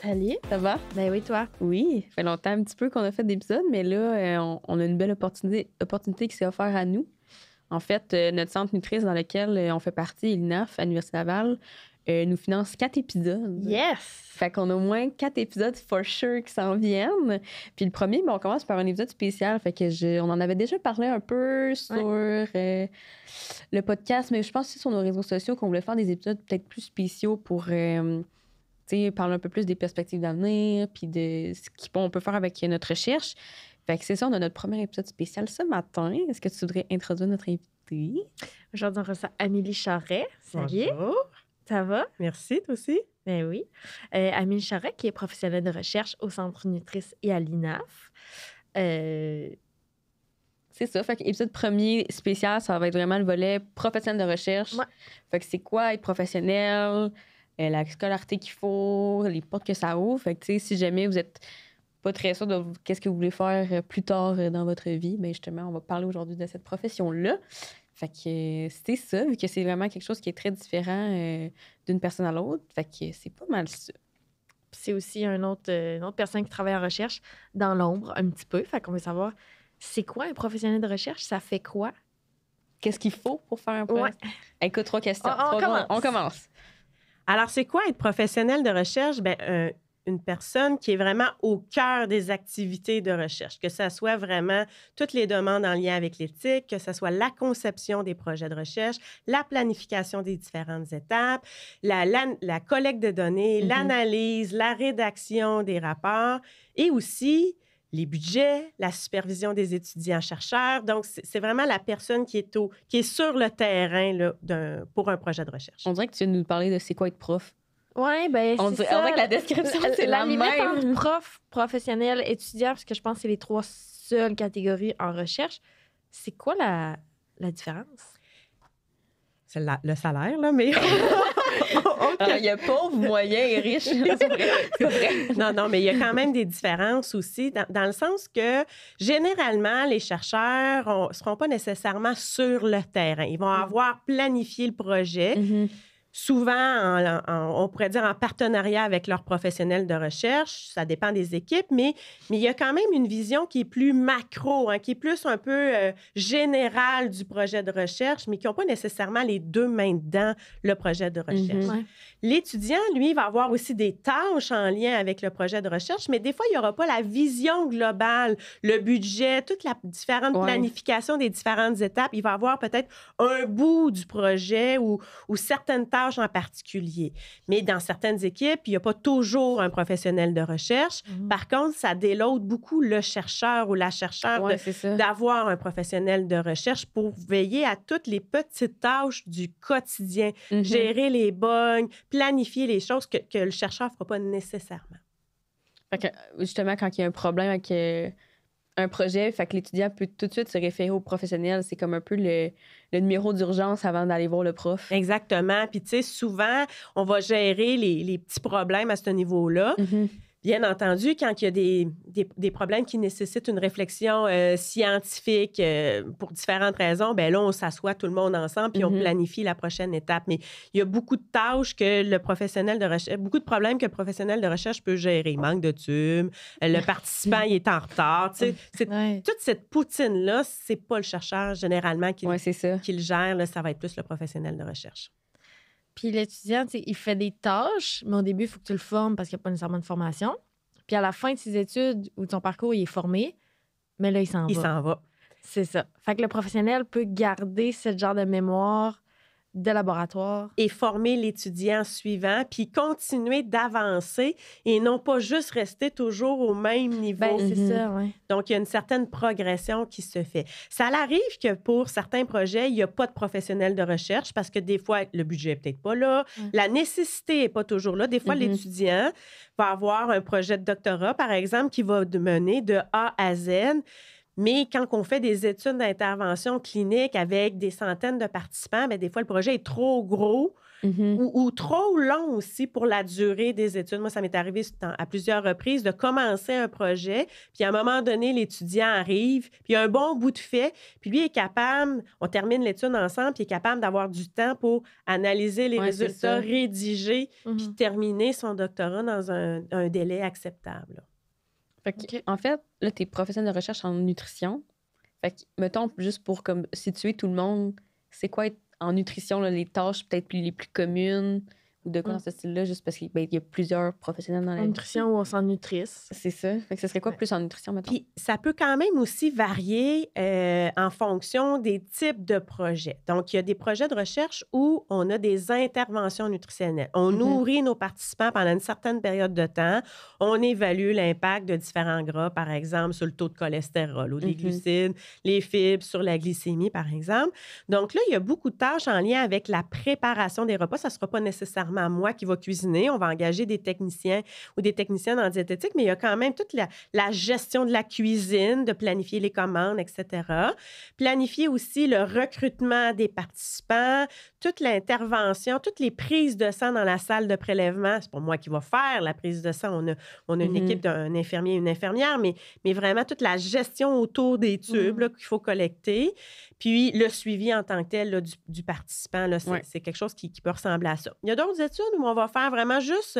Salut. Ça va? Ben oui, toi? Oui, ça fait longtemps un petit peu qu'on a fait d'épisodes, mais là, on a une belle opportunité qui s'est offerte à nous. En fait, notre centre nutrice dans lequel on fait partie, l'INAF, à l'Université Laval, nous finance 4 épisodes. Yes! Fait qu'on a au moins 4 épisodes for sure qui s'en viennent. Puis le premier, on commence par un épisode spécial. Fait que on en avait déjà parlé un peu sur le podcast, mais je pense aussi sur nos réseaux sociaux qu'on voulait faire des épisodes peut-être plus spéciaux pour parler un peu plus des perspectives d'avenir, puis de ce qu'on peut faire avec notre recherche. Fait que c'est ça, on a notre premier épisode spécial ce matin. Est-ce que tu voudrais introduire notre invité? Aujourd'hui, on reçoit Amélie Charret. Salut. Bonjour. Ça va? Merci, toi aussi. Ben oui. Amélie Charret, qui est professionnelle de recherche au Centre Nutrice et à l'INAF. C'est ça. Fait que l'épisode premier spécial, ça va être vraiment le volet professionnel de recherche. Ouais. Fait que c'est quoi être professionnel, la scolarité qu'il faut, les portes que ça ouvre. Fait que, tu sais, si jamais vous êtes pas très sûr de qu'est-ce que vous voulez faire plus tard dans votre vie, bien justement, on va parler aujourd'hui de cette profession-là. Fait que c'était ça, vu que c'est vraiment quelque chose qui est très différent d'une personne à l'autre. Fait que c'est pas mal ça. C'est aussi une autre personne qui travaille en recherche dans l'ombre un petit peu. Fait qu'on veut savoir, c'est quoi un professionnel de recherche? Ça fait quoi? Qu'est-ce qu'il faut pour faire un poste? Ouais. Écoute, 3 questions. On commence. Alors, c'est quoi être professionnel de recherche? Une personne qui est vraiment au cœur des activités de recherche, que ce soit vraiment toutes les demandes en lien avec l'éthique, que ce soit la conception des projets de recherche, la planification des différentes étapes, la collecte de données, l'analyse, la rédaction des rapports et aussi les budgets, la supervision des étudiants-chercheurs. Donc, c'est vraiment la personne qui est sur le terrain là, pour un projet de recherche. On dirait que tu viens de nous parler de c'est quoi être prof. Oui, bien, on c'est dirait, ça. On dirait que la description, c'est la limite même. entre prof, professionnel, étudiant, parce que je pense que c'est les 3 seules catégories en recherche. C'est quoi la différence? C'est le salaire, là, mais... Il y a pauvre, moyen et riche. C'est vrai. Non, mais il y a quand même des différences aussi, dans le sens que, généralement, les chercheurs ne seront pas nécessairement sur le terrain. Ils vont avoir planifié le projet, souvent, on pourrait dire en partenariat avec leurs professionnels de recherche. Ça dépend des équipes, mais il y a quand même une vision qui est plus macro, qui est plus un peu générale du projet de recherche, mais qui n'ont pas nécessairement les 2 mains dedans, le projet de recherche. Ouais. L'étudiant, lui, va avoir aussi des tâches en lien avec le projet de recherche, mais des fois, il n'y aura pas la vision globale, le budget, toute la différente planification des différentes étapes. Il va avoir peut-être un bout du projet ou certaines tâches en particulier. Mais dans certaines équipes, il n'y a pas toujours un professionnel de recherche. Par contre, ça déloade beaucoup le chercheur ou la chercheure d'avoir un professionnel de recherche pour veiller à toutes les petites tâches du quotidien, gérer les bugs, planifier les choses que le chercheur ne fera pas nécessairement. Fait que, justement, quand il y a un problème avec un projet, fait que l'étudiant peut tout de suite se référer au professionnel. C'est comme un peu le numéro d'urgence avant d'aller voir le prof. Exactement. Puis, tu sais, souvent, on va gérer les petits problèmes à ce niveau-là. Bien entendu, quand il y a des problèmes qui nécessitent une réflexion scientifique pour différentes raisons, bien là, on s'assoit tout le monde ensemble puis on planifie la prochaine étape. Mais il y a beaucoup de tâches que le professionnel de recherche, beaucoup de problèmes que le professionnel de recherche peut gérer. Il manque de tubes, le participant il est en retard. Tu sais, toute cette poutine-là, c'est pas le chercheur généralement qui le gère. Là, ça va être plus le professionnel de recherche. Puis l'étudiant, il fait des tâches, mais au début, il faut que tu le formes parce qu'il n'y a pas nécessairement de formation. Puis à la fin de ses études ou de son parcours, il est formé, mais là, il s'en va. C'est ça. Fait que le professionnel peut garder ce genre de mémoire de laboratoire. Et former l'étudiant suivant, puis continuer d'avancer et non pas juste rester toujours au même niveau. Ben, c'est ça, oui. Donc, il y a une certaine progression qui se fait. Ça arrive que pour certains projets, il n'y a pas de professionnel de recherche parce que des fois, le budget n'est peut-être pas là, la nécessité n'est pas toujours là. Des fois, l'étudiant va avoir un projet de doctorat, par exemple, qui va mener de A à Z. Mais quand on fait des études d'intervention clinique avec des centaines de participants, bien, des fois, le projet est trop gros ou trop long aussi pour la durée des études. Moi, ça m'est arrivé à plusieurs reprises de commencer un projet, puis à un moment donné, l'étudiant arrive, puis il a un bon bout de fait, puis lui est capable, on termine l'étude ensemble, puis il est capable d'avoir du temps pour analyser les résultats, rédiger, puis terminer son doctorat dans un délai acceptable. En fait, là, tu es professionnel de recherche en nutrition. Fait que, mettons, juste pour comme, situer tout le monde, c'est quoi être en nutrition, là, les tâches peut-être les plus communes ou de quoi dans ce style-là, juste parce qu'il y a plusieurs professionnels dans la nutrition ou on s'en nutrice. C'est ça. Fait que ce serait quoi plus en nutrition, mettons? Puis ça peut quand même aussi varier en fonction des types de projets. Donc, il y a des projets de recherche où on a des interventions nutritionnelles. On nourrit nos participants pendant une certaine période de temps. On évalue l'impact de différents gras, par exemple, sur le taux de cholestérol ou des glucides, les fibres, sur la glycémie, par exemple. Donc là, il y a beaucoup de tâches en lien avec la préparation des repas. Ça ne sera pas nécessairement moi qui va cuisiner. On va engager des techniciens ou des techniciennes en diététique, mais il y a quand même toute la gestion de la cuisine, de planifier les commandes, etc. Planifier aussi le recrutement des participants, toute l'intervention, toutes les prises de sang dans la salle de prélèvement. C'est pas moi qui va faire la prise de sang. On a une équipe d'un infirmier et une infirmière, mais vraiment toute la gestion autour des tubes là, qu'il faut collecter. Puis le suivi en tant que tel là, du participant, là, c'est quelque chose qui peut ressembler à ça. Il y a d'autres études où on va faire vraiment juste,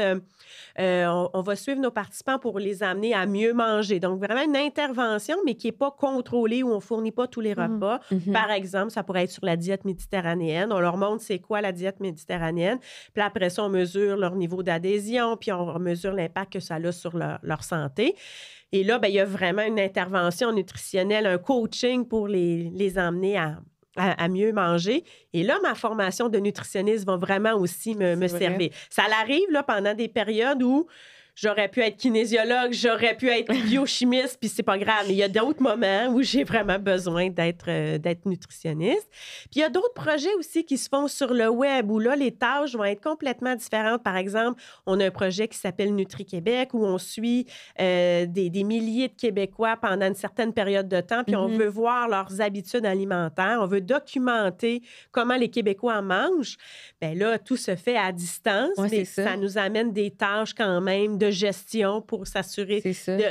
on va suivre nos participants pour les amener à mieux manger. Donc, vraiment une intervention, mais qui n'est pas contrôlée, où on ne fournit pas tous les repas. Par exemple, ça pourrait être sur la diète méditerranéenne. On leur montre c'est quoi la diète méditerranéenne. Puis après ça, on mesure leur niveau d'adhésion, puis on mesure l'impact que ça a sur leur santé. Et là, bien, il y a vraiment une intervention nutritionnelle, un coaching pour les emmener à mieux manger. Et là, ma formation de nutritionniste va vraiment aussi me servir. Ça l'arrive là, pendant des périodes où j'aurais pu être kinésiologue, j'aurais pu être biochimiste, puis c'est pas grave. Mais il y a d'autres moments où j'ai vraiment besoin d'être nutritionniste. Puis il y a d'autres projets aussi qui se font sur le web où là, les tâches vont être complètement différentes. Par exemple, on a un projet qui s'appelle Nutri-Québec où on suit des milliers de Québécois pendant une certaine période de temps, puis on veut voir leurs habitudes alimentaires, on veut documenter comment les Québécois mangent. Bien là, tout se fait à distance, mais ça nous amène des tâches quand même de gestion pour s'assurer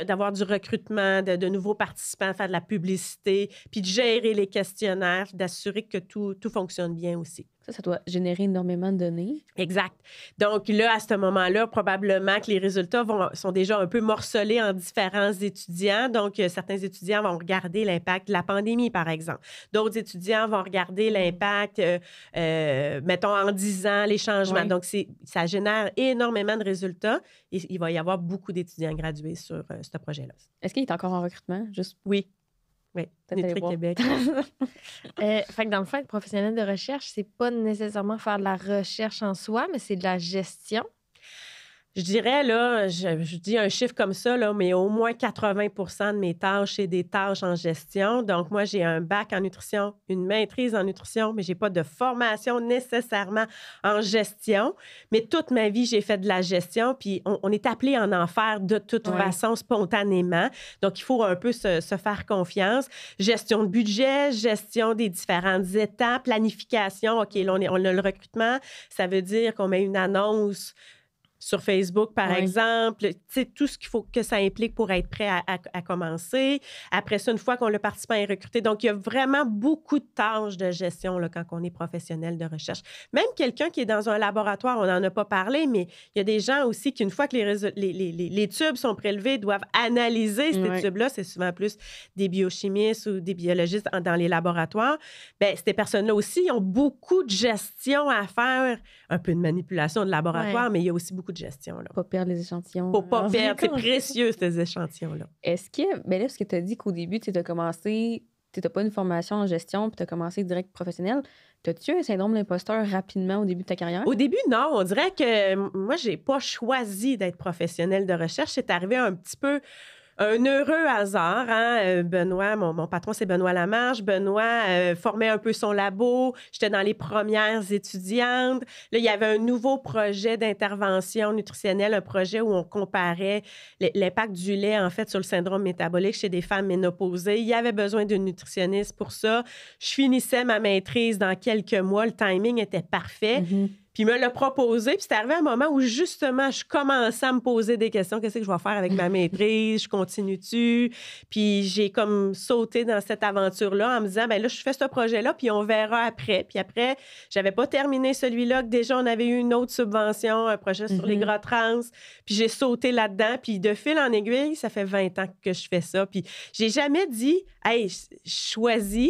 d'avoir du recrutement, de nouveaux participants, faire de la publicité, puis de gérer les questionnaires, d'assurer que tout fonctionne bien aussi. Ça doit générer énormément de données. Exact. Donc là, à ce moment-là, probablement que les résultats sont déjà un peu morcelés en différents étudiants. Donc, certains étudiants vont regarder l'impact de la pandémie, par exemple. D'autres étudiants vont regarder l'impact, mettons, en 10 ans, les changements. Donc, ça génère énormément de résultats et il va y avoir beaucoup d'étudiants gradués sur ce projet-là. Est-ce qu'il est encore en recrutement? Oui. Oui, Nutri-Québec. Fait que dans le fond, être professionnel de recherche, c'est pas nécessairement faire de la recherche en soi, mais c'est de la gestion. Je dirais, là, je dis un chiffre comme ça, là, mais au moins 80% de mes tâches, c'est des tâches en gestion. Donc, moi, j'ai un bac en nutrition, une maîtrise en nutrition, mais je n'ai pas de formation nécessairement en gestion. Mais toute ma vie, j'ai fait de la gestion, puis on est appelé à en faire de toute façon, spontanément. Donc, il faut un peu se faire confiance. Gestion de budget, gestion des différentes étapes, planification. OK, là, on a le recrutement. Ça veut dire qu'on met une annonce sur Facebook, par exemple, tu sais, tout ce qu'il faut que ça implique pour être prêt à commencer. Après ça, une fois qu'on le participant est recruté. Donc, il y a vraiment beaucoup de tâches de gestion là, quand on est professionnel de recherche. Même quelqu'un qui est dans un laboratoire, on n'en a pas parlé, mais il y a des gens aussi qui, une fois que les tubes sont prélevés, doivent analyser ces tubes-là. C'est souvent plus des biochimistes ou des biologistes dans les laboratoires. Bien, ces personnes-là aussi, ils ont beaucoup de gestion à faire, un peu de manipulation de laboratoire, mais il y a aussi beaucoup de gestion. Là. Pas perdre les échantillons. Faut pas perdre. C'est précieux, ces échantillons-là. Est-ce que, bien là, parce que tu as dit qu'au début, tu as commencé, tu n'as pas une formation en gestion, puis tu as commencé direct professionnel. As-tu un syndrome d'imposteur rapidement au début de ta carrière? Au début, non. On dirait que moi, j'ai pas choisi d'être professionnelle de recherche. C'est arrivé un petit peu un heureux hasard, hein? Benoît, mon patron, c'est Benoît Lamarche. Benoît formait un peu son labo. J'étais dans les premières étudiantes. Là, il y avait un nouveau projet d'intervention nutritionnelle, un projet où on comparait l'impact du lait, en fait, sur le syndrome métabolique chez des femmes ménopausées. Il y avait besoin d'une nutritionniste pour ça. Je finissais ma maîtrise dans quelques mois. Le timing était parfait. Puis il me l'a proposé. Puis c'est arrivé un moment où, justement, je commençais à me poser des questions. Qu'est-ce que je vais faire avec ma maîtrise? Je continue-tu? Puis j'ai comme sauté dans cette aventure-là en me disant, bien là, je fais ce projet-là, puis on verra après. Puis après, j'avais pas terminé celui-là, que déjà, on avait eu une autre subvention, un projet sur les gras trans. Puis j'ai sauté là-dedans. Puis de fil en aiguille, ça fait 20 ans que je fais ça. Puis j'ai jamais dit, hey, je choisis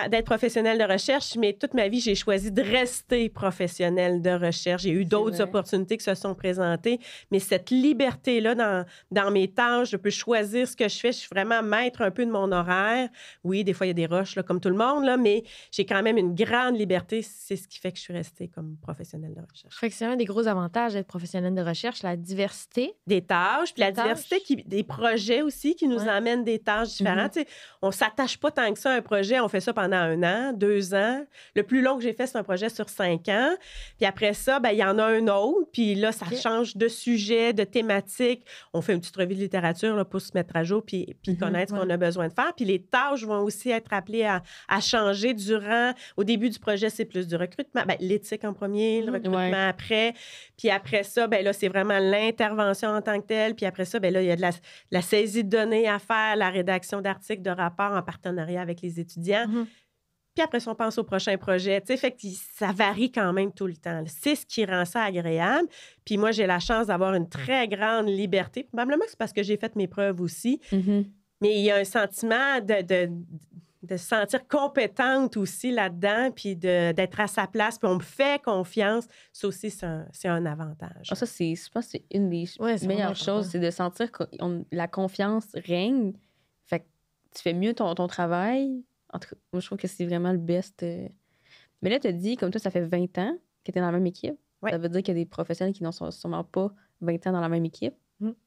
d'être professionnelle de recherche, mais toute ma vie, j'ai choisi de rester professionnelle de recherche. J'ai eu d'autres opportunités qui se sont présentées, mais cette liberté-là dans mes tâches, je peux choisir ce que je fais. Je suis vraiment maître un peu de mon horaire. Oui, des fois, il y a des rushs, là, comme tout le monde, là, mais j'ai quand même une grande liberté. C'est ce qui fait que je suis restée comme professionnelle de recherche. Fait que c'est un des gros avantages d'être professionnelle de recherche, la diversité. Des tâches, puis la diversité, des projets aussi qui nous amènent des tâches différentes. On ne s'attache pas tant que ça à un projet. On fait ça pendant 1 an, 2 ans. Le plus long que j'ai fait, c'est un projet sur 5 ans. Puis après ça, il y en a un autre. Puis là, ça change de sujet, de thématique. On fait une petite revue de littérature là, pour se mettre à jour puis connaître ce qu'on a besoin de faire. Puis les tâches vont aussi être appelées à changer durant... Au début du projet, c'est plus du recrutement. L'éthique en premier, le recrutement après. Puis après ça, là, c'est vraiment l'intervention en tant que telle. Puis après ça, là, il y a de la saisie de données à faire, la rédaction d'articles, de rapports en partenariat avec les étudiants. Puis après, si on pense au prochain projet, fait que ça varie quand même tout le temps. C'est ce qui rend ça agréable. Puis moi, j'ai la chance d'avoir une très grande liberté. Probablement que c'est parce que j'ai fait mes preuves aussi. Mais il y a un sentiment de se sentir compétente aussi là-dedans, puis d'être à sa place, puis on me fait confiance. Ça aussi, c'est un avantage. Ça, je pense que c'est une des meilleures choses, c'est de sentir que la confiance règne. Fait que tu fais mieux ton travail. En tout cas, moi, je trouve que c'est vraiment le best. Mais là, tu as dit, comme toi, ça fait 20 ans que tu es dans la même équipe. Ça veut dire qu'il y a des professionnels qui n'en sont sûrement pas 20 ans dans la même équipe.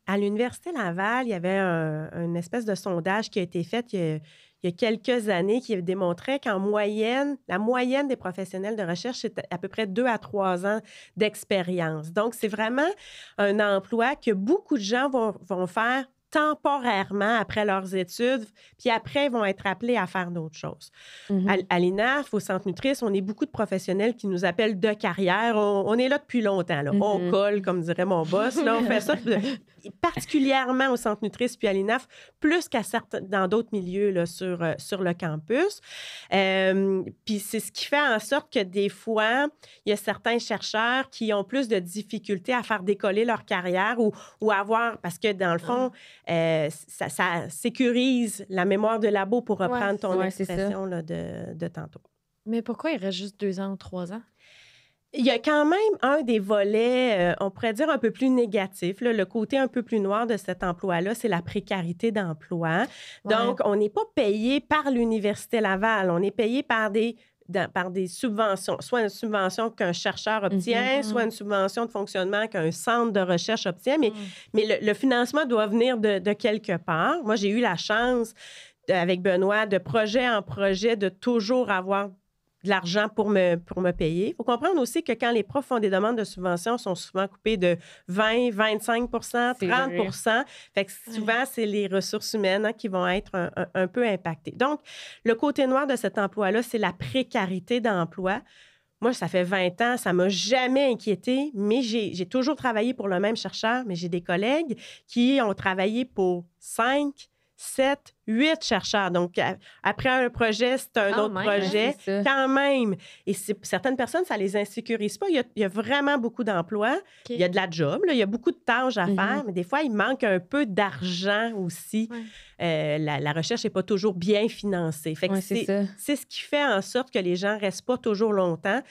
À l'Université Laval, il y avait une espèce de sondage qui a été fait il y a quelques années qui démontrait qu'en moyenne, la moyenne des professionnels de recherche, c'est à peu près 2 à 3 ans d'expérience. Donc, c'est vraiment un emploi que beaucoup de gens vont faire temporairement après leurs études, puis après, ils vont être appelés à faire d'autres choses. À l'INAF, au Centre Nutrice, on est beaucoup de professionnels qui nous appellent de carrière. On est là depuis longtemps. Là. On colle, comme dirait mon boss. Là, on fait ça particulièrement au Centre Nutrice puis à l'INAF, plus dans d'autres milieux là, sur le campus. Puis c'est ce qui fait en sorte que des fois, il y a certains chercheurs qui ont plus de difficultés à faire décoller leur carrière ou avoir... Parce que dans le fond, ça sécurise la mémoire de labo pour reprendre ton expression là, de tantôt. Mais pourquoi il reste juste 2 ans ou 3 ans? Il y a quand même un des volets, on pourrait dire un peu plus négatif, là, le côté un peu plus noir de cet emploi-là, c'est la précarité d'emploi. Donc, on n'est pas payé par l'Université Laval, on est payé par des subventions, soit une subvention qu'un chercheur obtient, soit une subvention de fonctionnement qu'un centre de recherche obtient, mais le financement doit venir de quelque part. Moi, j'ai eu la chance, avec Benoît, de projet en projet, de toujours avoir de l'argent pour me payer. Il faut comprendre aussi que quand les profs font des demandes de subventions, sont souvent coupés de 20, 25 30 Fait que souvent, c'est les ressources humaines qui vont être un peu impactées. Donc, le côté noir de cet emploi-là, c'est la précarité d'emploi. Moi, ça fait 20 ans, ça ne m'a jamais inquiétée, mais j'ai toujours travaillé pour le même chercheur, mais j'ai des collègues qui ont travaillé pour 5, 7, 8 chercheurs. Donc, après un projet, c'est un autre projet. Quand même. Et certaines personnes, ça ne les insécurise pas. Il y a vraiment beaucoup d'emplois. Il y a de la job. Là. Il y a beaucoup de tâches à faire, mais des fois, il manque un peu d'argent aussi. La recherche n'est pas toujours bien financée. Fait que c'est ce qui fait en sorte que les gens ne restent pas toujours longtemps.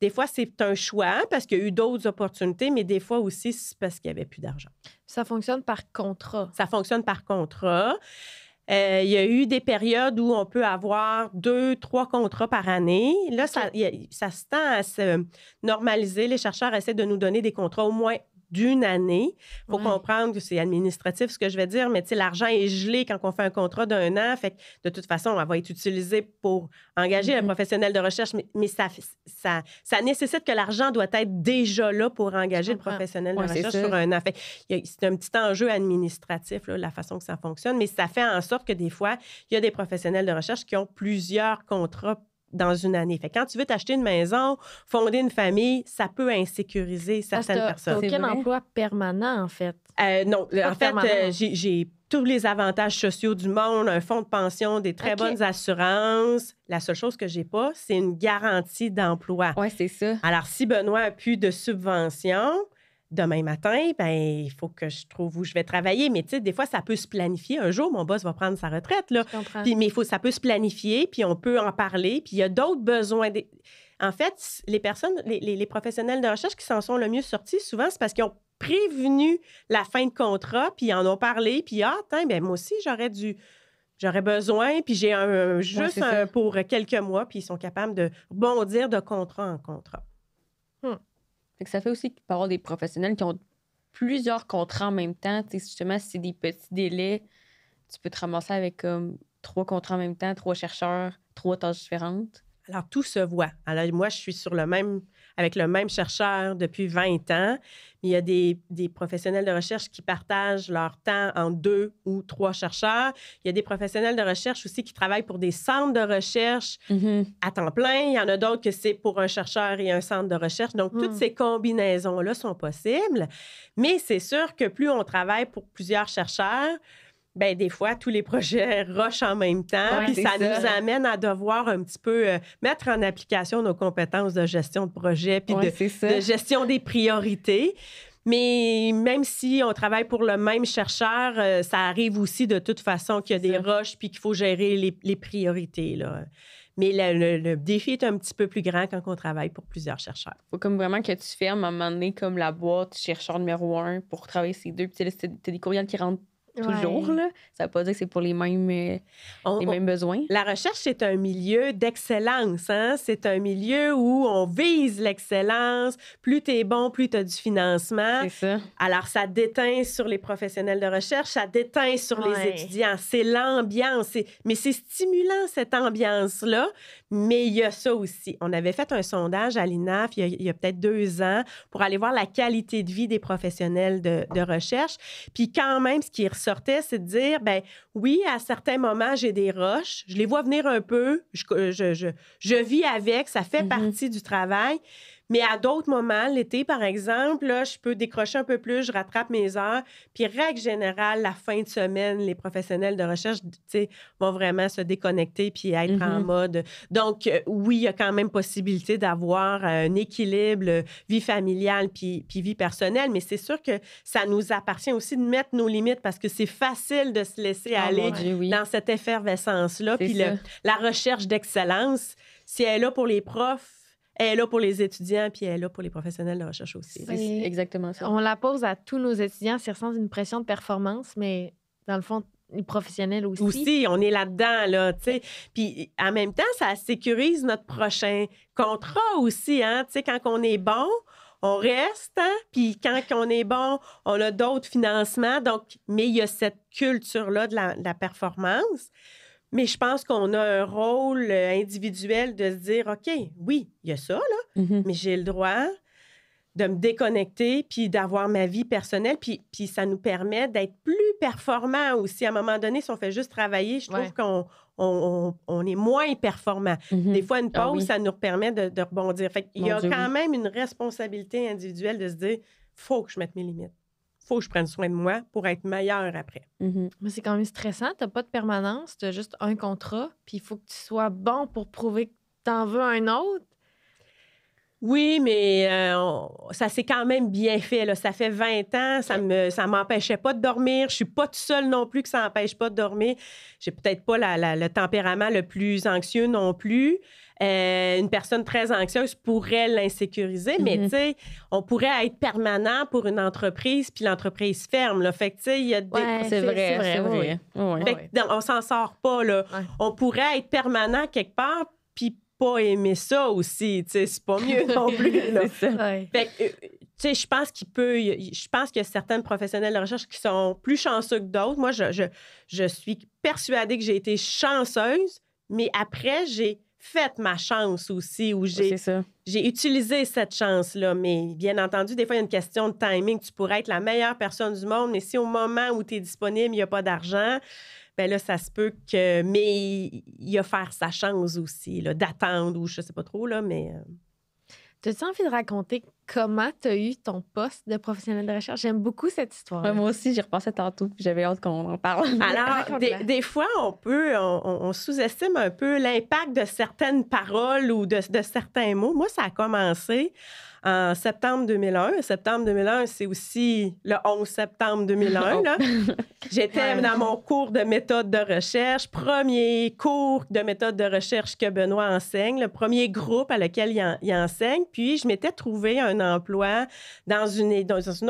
Des fois, c'est un choix parce qu'il y a eu d'autres opportunités, mais des fois aussi, c'est parce qu'il n'y avait plus d'argent. Ça fonctionne par contrat. Ça fonctionne par contrat. Il y a eu des périodes où on peut avoir 2, 3 contrats par année. Là, ça se tend à se normaliser. Les chercheurs essaient de nous donner des contrats au moins d'1 année. Il faut comprendre que c'est administratif, ce que je vais dire, mais l'argent est gelé quand on fait un contrat d'1 an. Fait que, de toute façon, elle va être utilisée pour engager un professionnel de recherche, mais ça nécessite que l'argent doit être déjà là pour engager le professionnel de recherche sur 1 an. Fait que, c'est un petit enjeu administratif, là, la façon que ça fonctionne, mais ça fait en sorte que des fois, il y a des professionnels de recherche qui ont plusieurs contrats dans une année. Fait que quand tu veux t'acheter une maison, fonder une famille, ça peut insécuriser certaines personnes. T'as aucun emploi permanent, en fait. Non, en fait, j'ai tous les avantages sociaux du monde, un fonds de pension, des très bonnes assurances. La seule chose que j'ai pas, c'est une garantie d'emploi. Oui, c'est ça. Alors, si Benoît a plus de subventions, demain matin, ben il faut que je trouve où je vais travailler. Mais tu sais, des fois, ça peut se planifier. Un jour, mon boss va prendre sa retraite, là. Puis, mais ça peut se planifier, puis on peut en parler. Puis il y a d'autres besoins. En fait, les personnes, les professionnels de recherche qui s'en sont le mieux sortis, souvent, c'est parce qu'ils ont prévenu la fin de contrat, puis ils en ont parlé, puis ben moi aussi, j'aurais besoin, puis j'ai juste pour quelques mois, puis ils sont capables de rebondir de contrat en contrat. Fait que ça fait aussi qu'il peut y avoir des professionnels qui ont plusieurs contrats en même temps. T'sais, justement, si c'est des petits délais, tu peux te ramasser avec comme 3 contrats en même temps, 3 chercheurs, 3 tâches différentes. Alors, tout se voit. Alors, moi, je suis avec le même chercheur depuis 20 ans. Il y a des professionnels de recherche qui partagent leur temps en 2 ou 3 chercheurs. Il y a des professionnels de recherche aussi qui travaillent pour des centres de recherche à temps plein. Il y en a d'autres que c'est pour un chercheur et un centre de recherche. Donc, toutes ces combinaisons-là sont possibles. Mais c'est sûr que plus on travaille pour plusieurs chercheurs, bien, des fois, tous les projets rushent en même temps. Puis ça nous amène à devoir un petit peu mettre en application nos compétences de gestion de projet puis de gestion des priorités. Mais même si on travaille pour le même chercheur, ça arrive aussi de toute façon qu'il y a des rushs puis qu'il faut gérer les priorités, là. Mais le défi est un petit peu plus grand quand on travaille pour plusieurs chercheurs. Il faut comme vraiment que tu fermes à un moment donné comme la boîte chercheur numéro 1 pour travailler ces 2. Puis t'as des courriels qui rentrent toujours, là. Ça veut pas dire que c'est pour les mêmes besoins. La recherche, c'est un milieu d'excellence, hein? C'est un milieu où on vise l'excellence. Plus tu es bon, plus tu as du financement. C'est ça. Alors, ça déteint sur les professionnels de recherche, ça déteint sur les étudiants. C'est l'ambiance. Mais c'est stimulant, cette ambiance-là. Mais il y a ça aussi. On avait fait un sondage à l'INAF il y a peut-être 2 ans pour aller voir la qualité de vie des professionnels de recherche. Puis quand même, ce qui ressortait, c'est de dire, ben oui, à certains moments, j'ai des rushs. Je les vois venir un peu. Je vis avec. Ça fait partie du travail. Mais à d'autres moments, l'été, par exemple, là, je peux décrocher un peu plus, je rattrape mes heures. Puis, règle générale, la fin de semaine, les professionnels de recherche, vont vraiment se déconnecter puis être en mode. Donc, oui, il y a quand même possibilité d'avoir un équilibre, vie familiale puis vie personnelle. Mais c'est sûr que ça nous appartient aussi de mettre nos limites parce que c'est facile de se laisser aller dans cette effervescence-là. Puis, la recherche d'excellence, si elle est là pour les profs, elle est là pour les étudiants, puis elle est là pour les professionnels de recherche aussi. C'est exactement ça. On la pose à tous nos étudiants s'ils ressentent une pression de performance, mais dans le fond, les professionnels aussi. Aussi, on est là-dedans, là, tu sais. Puis en même temps, ça sécurise notre prochain contrat aussi, hein. Tu sais, quand on est bon, on reste, hein? Puis quand on est bon, on a d'autres financements. Donc, mais il y a cette culture-là de la performance. Mais je pense qu'on a un rôle individuel de se dire, OK, oui, il y a ça, là, mais j'ai le droit de me déconnecter puis d'avoir ma vie personnelle. Puis ça nous permet d'être plus performants aussi. À un moment donné, si on fait juste travailler, je trouve qu'on est moins performant. Des fois, une pause, ça nous permet de rebondir. Fait qu'il y a quand même une responsabilité individuelle de se dire, faut que je mette mes limites. Faut que je prenne soin de moi pour être meilleure après. Mais c'est quand même stressant. T'as pas de permanence, t'as juste un contrat, puis il faut que tu sois bon pour prouver que t'en veux un autre. Oui, mais ça s'est quand même bien fait, là. Ça fait 20 ans, ça m'empêchait pas de dormir. Je suis pas toute seule non plus que ça n'empêche pas de dormir. J'ai peut-être pas le tempérament le plus anxieux non plus. Une personne très anxieuse pourrait l'insécuriser, mais tu sais, on pourrait être permanent pour une entreprise, puis l'entreprise ferme, là. Fait que, tu sais, il y a des... c'est vrai. Oui. Fait que, on s'en sort pas, là. Ouais. On pourrait être permanent quelque part, puis pas aimer ça aussi, tu sais, c'est pas mieux non plus, là. C'est ça. Fait que, tu sais, je pense qu'il y a certains professionnels de recherche qui sont plus chanceux que d'autres. Moi, je suis persuadée que j'ai été chanceuse, mais après, j'ai fait ma chance aussi, où j'ai utilisé cette chance-là. Mais bien entendu, des fois, il y a une question de timing. Tu pourrais être la meilleure personne du monde, mais si au moment où tu es disponible, il n'y a pas d'argent, ben là, ça se peut que... Mais il a faire sa chance aussi, là, d'attendre ou je sais pas trop, là, mais... T'as-tu envie de raconter comment tu as eu ton poste de professionnel de recherche? J'aime beaucoup cette histoire. Ouais, moi aussi, j'y repensais tantôt. J'avais hâte qu'on en parle. Alors, des fois, on sous-estime un peu l'impact de certaines paroles ou de certains mots. Moi, ça a commencé en septembre 2001. Septembre 2001, c'est aussi le 11 septembre 2001. Là. J'étais dans mon cours de méthode de recherche, premier cours de méthode de recherche que Benoît enseigne, le premier groupe à lequel il enseigne. Puis, je m'étais trouvé un emploi dans une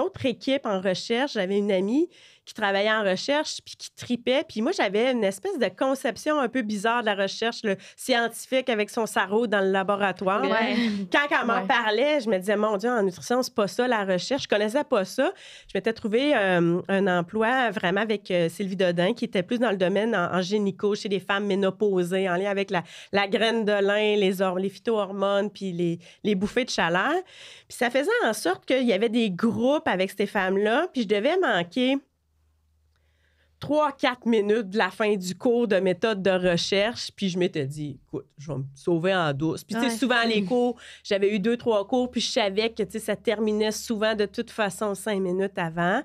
autre équipe en recherche. J'avais une amie qui travaillait en recherche puis qui tripait. Puis moi, j'avais une espèce de conception un peu bizarre de la recherche, le scientifique avec son sarrau dans le laboratoire. Ouais. Quand elle m'en parlait, je me disais, mon Dieu, en nutrition, c'est pas ça, la recherche. Je connaissais pas ça. Je m'étais trouvé un emploi vraiment avec Sylvie Dodin, qui était plus dans le domaine en gynéco, chez les femmes ménopausées, en lien avec la graine de lin, les phytohormones, puis les bouffées de chaleur. Puis ça faisait en sorte qu'il y avait des groupes avec ces femmes-là, puis je devais manquer 3-4 minutes de la fin du cours de méthode de recherche, puis je m'étais dit, écoute, je vais me sauver en douce. Puis, tu sais, souvent, les cours, j'avais eu 2-3 cours, puis je savais que, tu sais, ça terminait souvent de toute façon 5 minutes avant.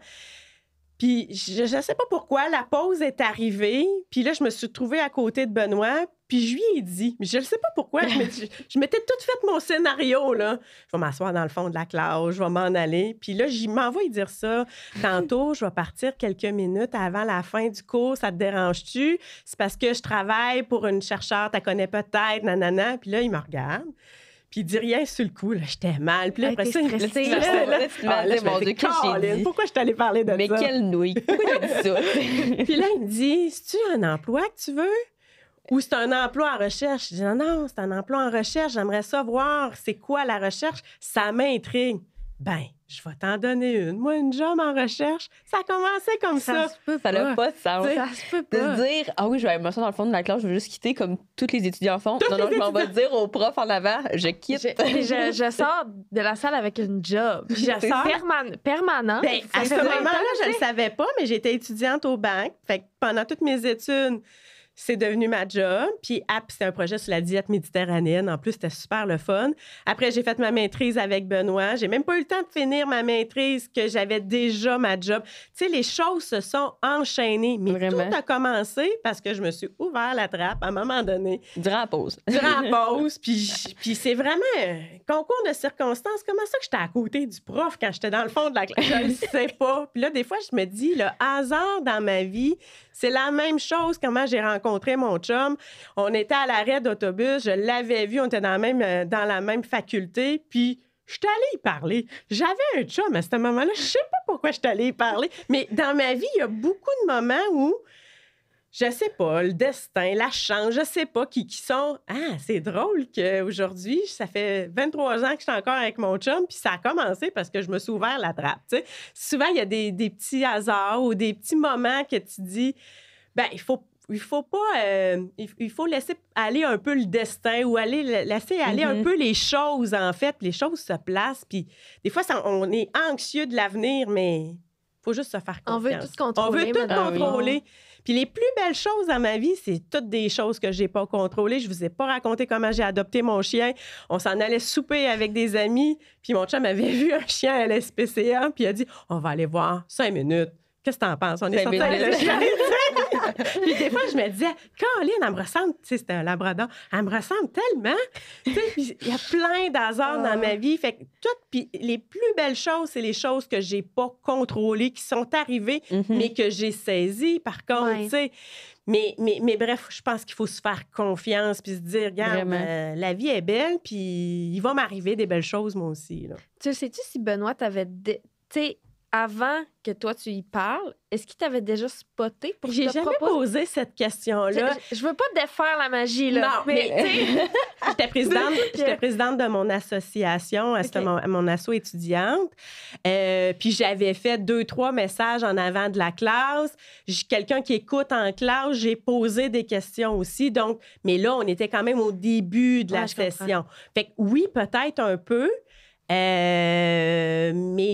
Puis, je ne sais pas pourquoi, la pause est arrivée, puis là, je me suis trouvée à côté de Benoît, puis je lui ai dit, mais je ne sais pas pourquoi, je m'étais toute fait mon scénario, là. Je vais m'asseoir dans le fond de la classe, je vais m'en aller. Puis là, je m'envoie dire ça. Tantôt, je vais partir quelques minutes avant la fin du cours. Ça te dérange-tu? C'est parce que je travaille pour une chercheure, tu la connais peut-être, nanana. Puis là, il me regarde. Puis il dit rien sur le coup. Là, j'étais mal. Puis là, après ça, il me dit, mon Dieu, qu'est-ce que j'ai dit? Pourquoi je t'allais parler de ça? Mais quelle nouille! Pourquoi j'ai dit ça? Puis là, il me dit, c'est-tu un emploi que tu veux? Ou c'est un emploi en recherche? Je dis, non, c'est un emploi en recherche. J'aimerais ça voir c'est quoi la recherche. Ça m'intrigue. Ben, je vais t'en donner une. Moi, une job en recherche, ça a commencé comme ça. Ça n'a pas de sens. Ça se peut pas. De se dire, ah oui, je vais mettre ça dans le fond de la classe, je veux juste quitter comme tous les étudiants font. Non, je m'en vais dire au prof en avant, je quitte. Je sors de la salle avec une job. Je sors permanent. Ben, à ce moment-là, je ne le savais pas, mais j'étais étudiante au bac. Fait que pendant toutes mes études, c'est devenu ma job. Puis, c'était un projet sur la diète méditerranéenne. En plus, c'était super le fun. Après, j'ai fait ma maîtrise avec Benoît. J'ai même pas eu le temps de finir ma maîtrise, que j'avais déjà ma job. Tu sais, les choses se sont enchaînées. Mais vraiment, tout a commencé parce que je me suis ouvert la trappe à un moment donné. Durant la pause. Puis c'est vraiment un concours de circonstances. Comment ça que j'étais à côté du prof quand j'étais dans le fond de la classe? Je ne sais pas. Puis là, des fois, je me dis, le hasard dans ma vie, c'est la même chose. Comment j'ai rencontré mon chum. On était à l'arrêt d'autobus. Je l'avais vu. On était dans la même faculté. Puis, je suis allée y parler. J'avais un chum à ce moment-là. Je sais pas pourquoi je suis allée y parler. Mais dans ma vie, il y a beaucoup de moments où, je sais pas, le destin, la chance, je sais pas, qui sont... Ah, c'est drôle qu'aujourd'hui, ça fait 23 ans que je suis encore avec mon chum, puis ça a commencé parce que je me suis ouvert la trappe, tu sais. Souvent, il y a des petits hasards ou des petits moments que tu dis, ben il faut pas... il faut laisser aller un peu le destin ou laisser aller un peu les choses, en fait. Les choses se placent, puis des fois, on est anxieux de l'avenir, mais il faut juste se faire confiance. On veut tout contrôler. On veut tout contrôler. Oui. Puis les plus belles choses dans ma vie, c'est toutes des choses que j'ai pas contrôlées. Je vous ai pas raconté comment j'ai adopté mon chien. On s'en allait souper avec des amis, puis mon chum avait vu un chien à l'SPCA, puis il a dit « On va aller voir 5 minutes. Qu'est-ce que t'en penses? » On est sortis avec le chien. Puis des fois, je me disais, Caroline, elle me ressemble, tu sais, c'était un labrador, elle me ressemble tellement. Tu sais, puis il y a plein d'hasards dans ma vie. Fait que puis les plus belles choses, c'est les choses que j'ai pas contrôlées, qui sont arrivées, mais que j'ai saisies, par contre, tu sais. Mais bref, je pense qu'il faut se faire confiance puis se dire, regarde, la vie est belle, puis il va m'arriver des belles choses, moi aussi. Là. Tu sais-tu si Benoît t'avait... Tu sais, avant que toi, tu y parles, est-ce qu'il t'avait déjà spoté pour que J'ai jamais posé cette question-là. Je veux pas défaire la magie, là. Non, mais j'étais présidente de mon association, mon asso étudiante. Puis j'avais fait 2-3 messages en avant de la classe. Quelqu'un qui écoute en classe, j'ai posé des questions aussi. Donc, mais là, on était quand même au début de la session. Fait que oui, peut-être un peu, mais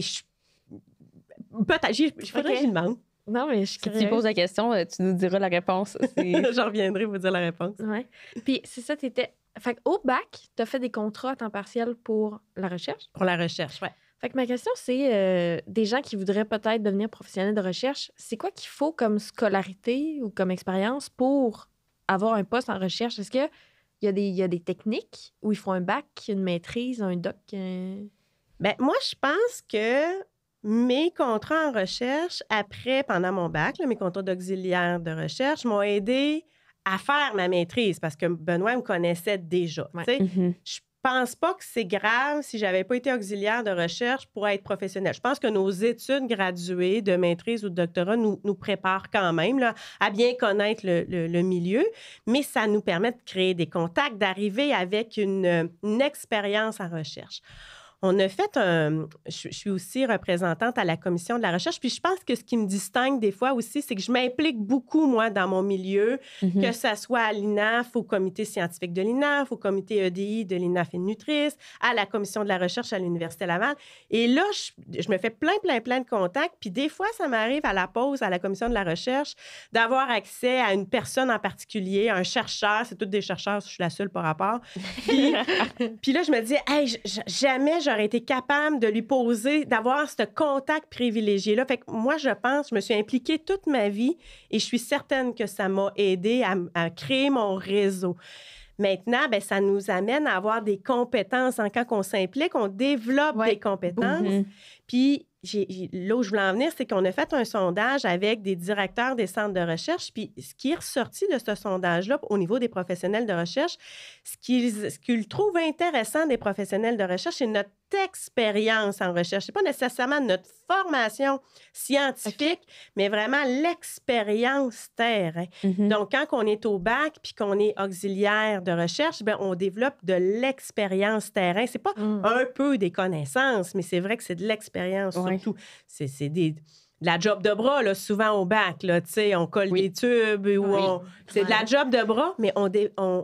peut-être, il faudrait que je lui demande. Non, mais je suis curieuse. Si tu poses la question, tu nous diras la réponse. Je reviendrai vous dire la réponse. Oui. Puis c'est ça, t'étais... Fait qu'au bac, tu as fait des contrats à temps partiel pour la recherche? Pour la recherche, oui. Fait que ma question, c'est des gens qui voudraient peut-être devenir professionnels de recherche, c'est quoi qu'il faut comme scolarité ou comme expérience pour avoir un poste en recherche? Est-ce qu'il y a des techniques où il faut un bac, une maîtrise, un doc? Bien, moi, je pense que mes contrats en recherche, pendant mon bac, là, mes contrats d'auxiliaire de recherche m'ont aidé à faire ma maîtrise parce que Benoît me connaissait déjà. Ouais. Je pense pas que c'est grave si j'avais pas été auxiliaire de recherche pour être professionnelle. Je pense que nos études graduées de maîtrise ou de doctorat nous préparent quand même là, à bien connaître le milieu, mais ça nous permet de créer des contacts, d'arriver avec une expérience en recherche. On a fait je suis aussi représentante à la commission de la recherche, puis je pense que ce qui me distingue des fois aussi, c'est que je m'implique beaucoup, moi, dans mon milieu, que ça soit à l'INAF, au comité scientifique de l'INAF, au comité EDI de l'INAF et de Nutrice, à la commission de la recherche à l'Université Laval. Et là, je me fais plein de contacts, puis des fois, ça m'arrive à la pause, à la commission de la recherche, d'avoir accès à une personne en particulier, un chercheur, c'est tous des chercheurs, je suis la seule par rapport. Puis là, je me dis, hey, jamais j'aurais été capable de lui poser, d'avoir ce contact privilégié-là. Fait que moi, je me suis impliquée toute ma vie et je suis certaine que ça m'a aidée à créer mon réseau. Maintenant, bien, ça nous amène à avoir des compétences. Quand on s'implique, on développe des compétences. Puis, là où je voulais en venir, c'est qu'on a fait un sondage avec des directeurs des centres de recherche. Puis, ce qui est ressorti de ce sondage-là, au niveau des professionnels de recherche, ce qu'ils trouvent intéressant des professionnels de recherche, c'est notre expérience en recherche. C'est pas nécessairement notre formation scientifique, mais vraiment l'expérience terrain. Donc, quand on est au bac puis qu'on est auxiliaire de recherche, bien, on développe de l'expérience terrain. C'est pas un peu des connaissances, mais c'est vrai que c'est de l'expérience surtout. C'est de la job de bras, là, souvent au bac. Là, on colle des tubes. C'est de la job de bras, mais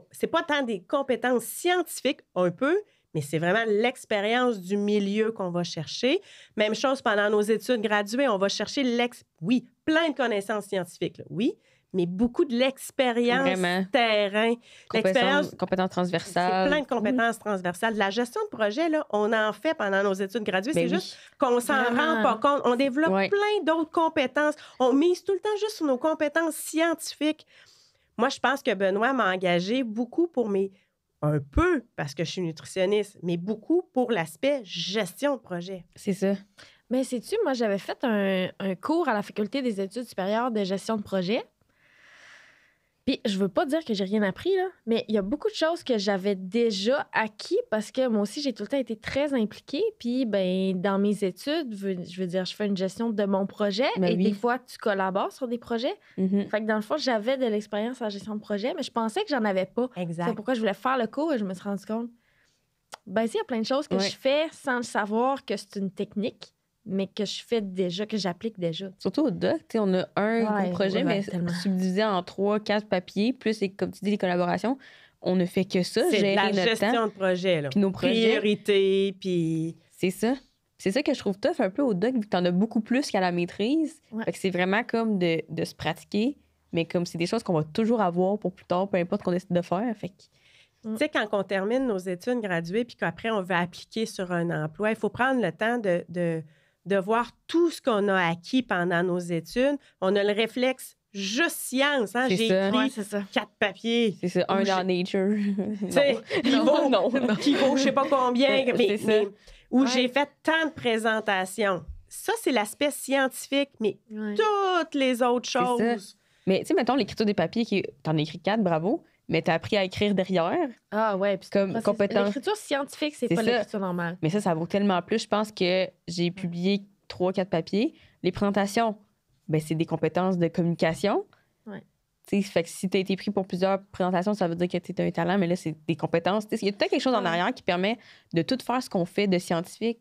c'est pas tant des compétences scientifiques, un peu, mais c'est vraiment l'expérience du milieu qu'on va chercher. Même chose pendant nos études graduées, on va chercher plein de connaissances scientifiques, là, mais beaucoup de l'expérience terrain. Compétences transversales. C'est plein de compétences transversales. De la gestion de projet, là, on en fait pendant nos études graduées. C'est juste qu'on s'en rend pas compte. On développe plein d'autres compétences. On mise tout le temps juste sur nos compétences scientifiques. Moi, je pense que Benoît m'a engagée beaucoup pour un peu, parce que je suis nutritionniste, mais beaucoup pour l'aspect gestion de projet. C'est ça. Mais sais-tu, moi, j'avais fait un cours à la Faculté des études supérieures de gestion de projet. Puis, je veux pas dire que j'ai rien appris, là, mais il y a beaucoup de choses que j'avais déjà acquis parce que moi aussi, j'ai tout le temps été très impliquée. Puis, ben, dans mes études, je veux dire, je fais une gestion de mon projet des fois, tu collabores sur des projets. Fait que dans le fond, j'avais de l'expérience en gestion de projet, mais je pensais que j'en avais pas. Exact. C'est pourquoi je voulais faire le cours et je me suis rendu compte, ben, il y a plein de choses que je fais sans le savoir que c'est une technique, mais que je fais déjà, que j'applique déjà. Surtout au doc, on a un gros projet, mais subdivisé en 3-4 papiers, plus, comme tu dis, les collaborations. On ne fait que ça, gérer notre temps. C'est la gestion de projet, là. Puis nos priorités, puis... C'est ça. C'est ça que je trouve tough un peu au doc, vu que tu en as beaucoup plus qu'à la maîtrise. Fait que c'est vraiment comme de se pratiquer, mais comme c'est des choses qu'on va toujours avoir pour plus tard, peu importe qu'on décide de faire. Fait que... Tu sais, quand on termine nos études graduées puis qu'après, on veut appliquer sur un emploi, il faut prendre le temps de voir tout ce qu'on a acquis pendant nos études. On a le réflexe juste science. Hein? J'ai écrit 4 papiers. C'est ça, un dans Nature. Qui vaut je sais pas combien. J'ai fait tant de présentations. Ça, c'est l'aspect scientifique, mais toutes les autres choses. Mais tu sais, mettons, l'écriture des papiers, t'en as écrit 4, bravo. Mais tu as appris à écrire derrière. Ah ouais, puis comme compétence. L'écriture scientifique, c'est pas l'écriture normale. Mais ça vaut tellement plus. Je pense que j'ai publié 3-4 papiers. Les présentations, ben c'est des compétences de communication. Ouais. Fait que si tu as été pris pour plusieurs présentations, ça veut dire que tu es un talent, mais là, c'est des compétences. Il y a peut-être quelque chose en arrière qui permet de tout faire ce qu'on fait de scientifique.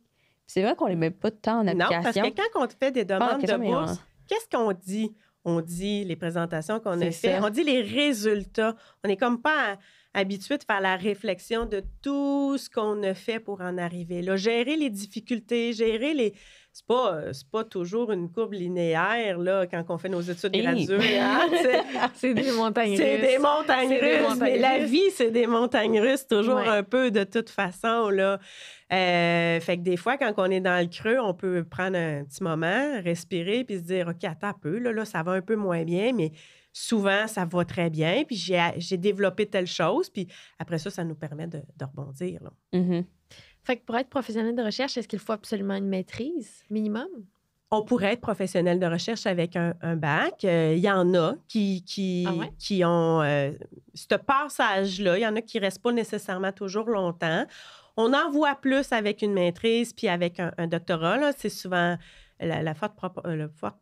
C'est vrai qu'on les met pas de temps en application. Non, parce que quand on te fait des demandes de bourse, qu'est-ce qu'on dit? On dit les présentations qu'on a faites, on dit les résultats. On n'est comme pas habitué de faire la réflexion de tout ce qu'on a fait pour en arriver là. Gérer les difficultés, gérer c'est pas toujours une courbe linéaire, là, quand on fait nos études graduées. Hein, c'est des montagnes russes. C'est des montagnes russes, mais la vie, c'est des montagnes russes, toujours un peu de toute façon, là. Fait que des fois, quand on est dans le creux, on peut prendre un petit moment, respirer, puis se dire, OK, attends un peu, là, ça va un peu moins bien, mais souvent, ça va très bien, puis j'ai développé telle chose, puis après ça, ça nous permet de rebondir, là. Mm-hmm. Fait que pour être professionnel de recherche, est-ce qu'il faut absolument une maîtrise minimum? On pourrait être professionnel de recherche avec un bac. Il y en a qui ont ce passage-là. Il y en a qui ne restent pas nécessairement toujours longtemps. On en voit plus avec une maîtrise puis avec un doctorat. Là. C'est souvent la forte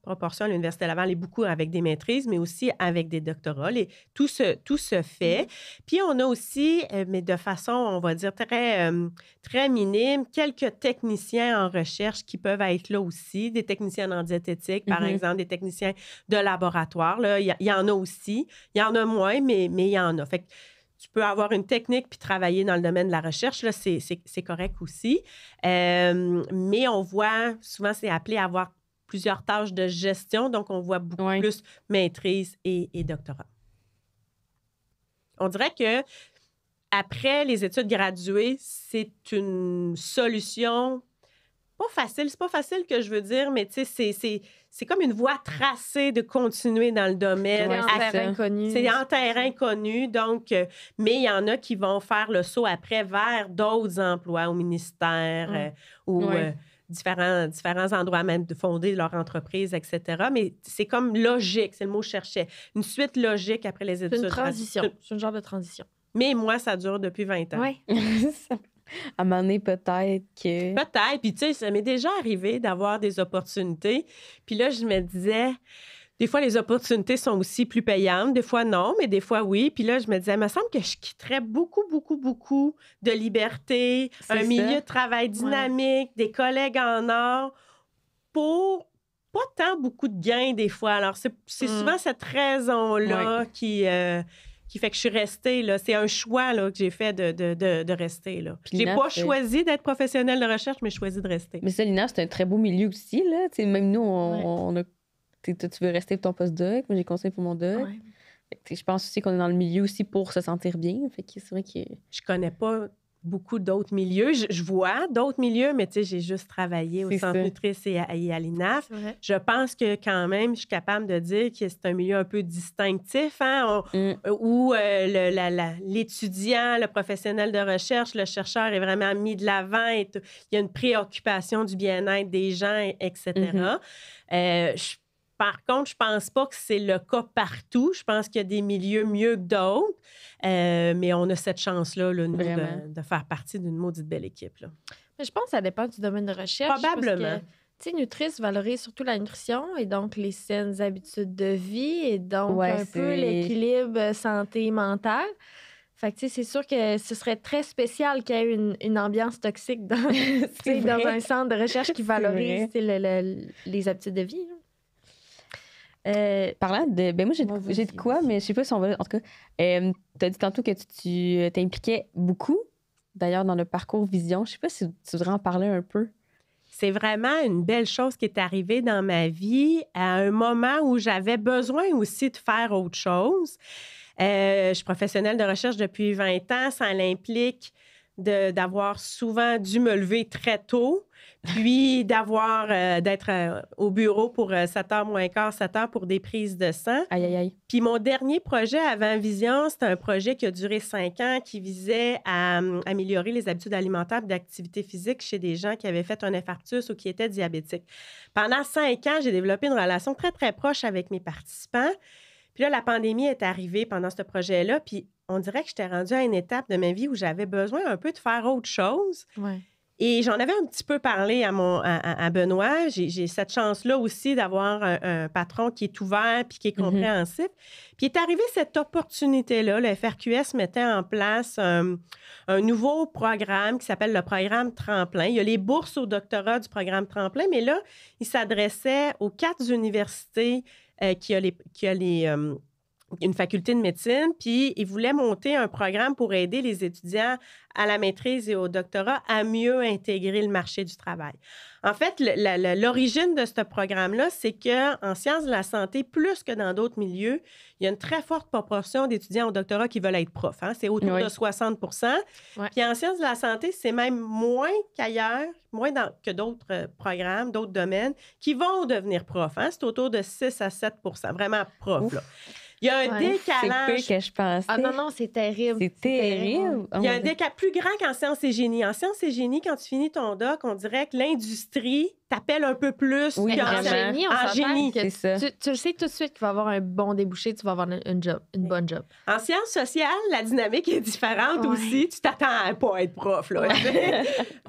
proportion à l'Université Laval est beaucoup avec des maîtrises, mais aussi avec des doctorats. Tout se fait. Puis on a aussi, mais de façon, on va dire, très minime, quelques techniciens en recherche qui peuvent être là aussi, des techniciens en diététique, par exemple, des techniciens de laboratoire. Là, il y en a aussi. Il y en a moins, mais il y en a. Fait que tu peux avoir une technique puis travailler dans le domaine de la recherche, là, c'est correct aussi. Mais on voit, souvent, c'est appelé à avoir plusieurs tâches de gestion, donc on voit beaucoup plus maîtrise et doctorat. On dirait que après les études graduées, c'est une solution pas facile. C'est pas facile que je veux dire, mais tu sais, c'est comme une voie tracée de continuer dans le domaine. C'est en terrain connu. Donc, mais il y en a qui vont faire le saut après vers d'autres emplois au ministère ou différents endroits même de fonder leur entreprise, etc. Mais c'est comme logique, c'est le mot que je cherchais. Une suite logique après les études. C'est une transition. C'est un genre de transition. Mais moi, ça dure depuis 20 ans. Oui. À un moment donné, peut-être que... Peut-être. Puis, tu sais, ça m'est déjà arrivé d'avoir des opportunités. Puis là, je me disais, des fois, les opportunités sont aussi plus payantes. Des fois, non, mais des fois, oui. Puis là, je me disais, il me semble que je quitterais beaucoup de liberté, milieu de travail dynamique, des collègues en or pour pas tant beaucoup de gains, des fois. Alors, c'est souvent cette raison-là qui fait que je suis restée, là. C'est un choix, là, que j'ai fait de rester, là. J'ai pas choisi d'être professionnelle de recherche, mais j'ai choisi de rester. Mais ça, l'INAF, c'est un très beau milieu aussi, là. T'sais, même nous, on a... Tu veux rester pour ton post-doc, moi, j'ai conseillé pour mon doc. Ouais. Je pense aussi qu'on est dans le milieu aussi pour se sentir bien. Fait que c'est vrai que... Je connais pas beaucoup d'autres milieux. Je vois d'autres milieux, mais tu sais, j'ai juste travaillé au Centre Nutrice et à l'INAF. Je pense que quand même, je suis capable de dire que c'est un milieu un peu distinctif, hein, où l'étudiant, le professionnel de recherche, le chercheur est vraiment mis de l'avant. Il y a une préoccupation du bien-être des gens, etc. Par contre, je pense pas que c'est le cas partout. Je pense qu'il y a des milieux mieux que d'autres. Mais on a cette chance-là, nous, de faire partie d'une maudite belle équipe. Là. Mais je pense que ça dépend du domaine de recherche. Probablement. Tu sais, Nutrice valorise surtout la nutrition et donc les saines habitudes de vie et donc un peu l'équilibre santé mentale. Fait que, tu sais, c'est sûr que ce serait très spécial qu'il y ait une ambiance toxique dans un centre de recherche qui valorise les habitudes de vie. Parlant de... Ben moi, j'ai de quoi, mais je sais pas si on va... En tout cas, tu as dit tantôt que tu t'impliquais beaucoup, d'ailleurs, dans le parcours Vision. Je sais pas si tu voudrais en parler un peu. C'est vraiment une belle chose qui est arrivée dans ma vie à un moment où j'avais besoin aussi de faire autre chose. Je suis professionnelle de recherche depuis 20 ans. Ça l'implique d'avoir souvent dû me lever très tôt, puis d'être au bureau pour 7h moins quart, 7h pour des prises de sang. Aïe, aïe, aïe. Puis mon dernier projet avant Vision, c'était un projet qui a duré 5 ans qui visait à améliorer les habitudes alimentaires d'activité physique chez des gens qui avaient fait un infarctus ou qui étaient diabétiques. Pendant 5 ans, j'ai développé une relation très, très proche avec mes participants. Puis là, la pandémie est arrivée pendant ce projet-là, puis on dirait que j'étais rendue à une étape de ma vie où j'avais besoin un peu de faire autre chose. Ouais. Et j'en avais un petit peu parlé à Benoît. J'ai cette chance-là aussi d'avoir un patron qui est ouvert puis qui est compréhensif. Puis est arrivée cette opportunité-là. Le FRQS mettait en place un nouveau programme qui s'appelle le programme Tremplin. Il y a les bourses au doctorat du programme Tremplin, mais là, il s'adressait aux 4 universités qui a une faculté de médecine, puis il voulait monter un programme pour aider les étudiants à la maîtrise et au doctorat à mieux intégrer le marché du travail. En fait, l'origine de ce programme-là, c'est qu'en sciences de la santé, plus que dans d'autres milieux, il y a une très forte proportion d'étudiants au doctorat qui veulent être profs. Hein? C'est autour de 60 %. Puis en sciences de la santé, c'est même moins qu'ailleurs, que d'autres programmes, d'autres domaines, qui vont devenir profs. Hein? C'est autour de 6 à 7 % vraiment profs. Là. Il y a un décalage. C'est peu que je pensais. Ah non, c'est terrible. C'est terrible. Il y a un décalage plus grand qu'en sciences et génie. En sciences et génie, quand tu finis ton doc, on dirait que l'industrie t'appelle un peu plus qu'en génie. En génie, c'est ça. Tu le sais tout de suite qu'il va avoir un bon débouché, tu vas avoir une bonne job. En sciences sociales, la dynamique est différente aussi. Tu t'attends à pas être prof. Là,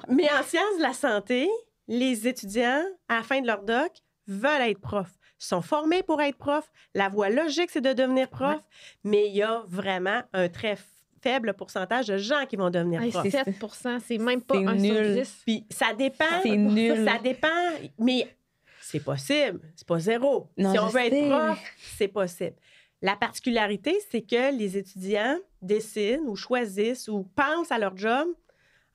mais en sciences de la santé, les étudiants, à la fin de leur doc, veulent être profs. Sont formés pour être profs. La voie logique, c'est de devenir prof, mais il y a vraiment un très faible pourcentage de gens qui vont devenir profs. C'est 7 %, c'est même pas un sur 10. Puis ça dépend. C'est nul. Ça dépend, mais c'est possible. C'est pas zéro. Non, si on veut être prof, c'est possible. La particularité, c'est que les étudiants décident ou choisissent ou pensent à leur job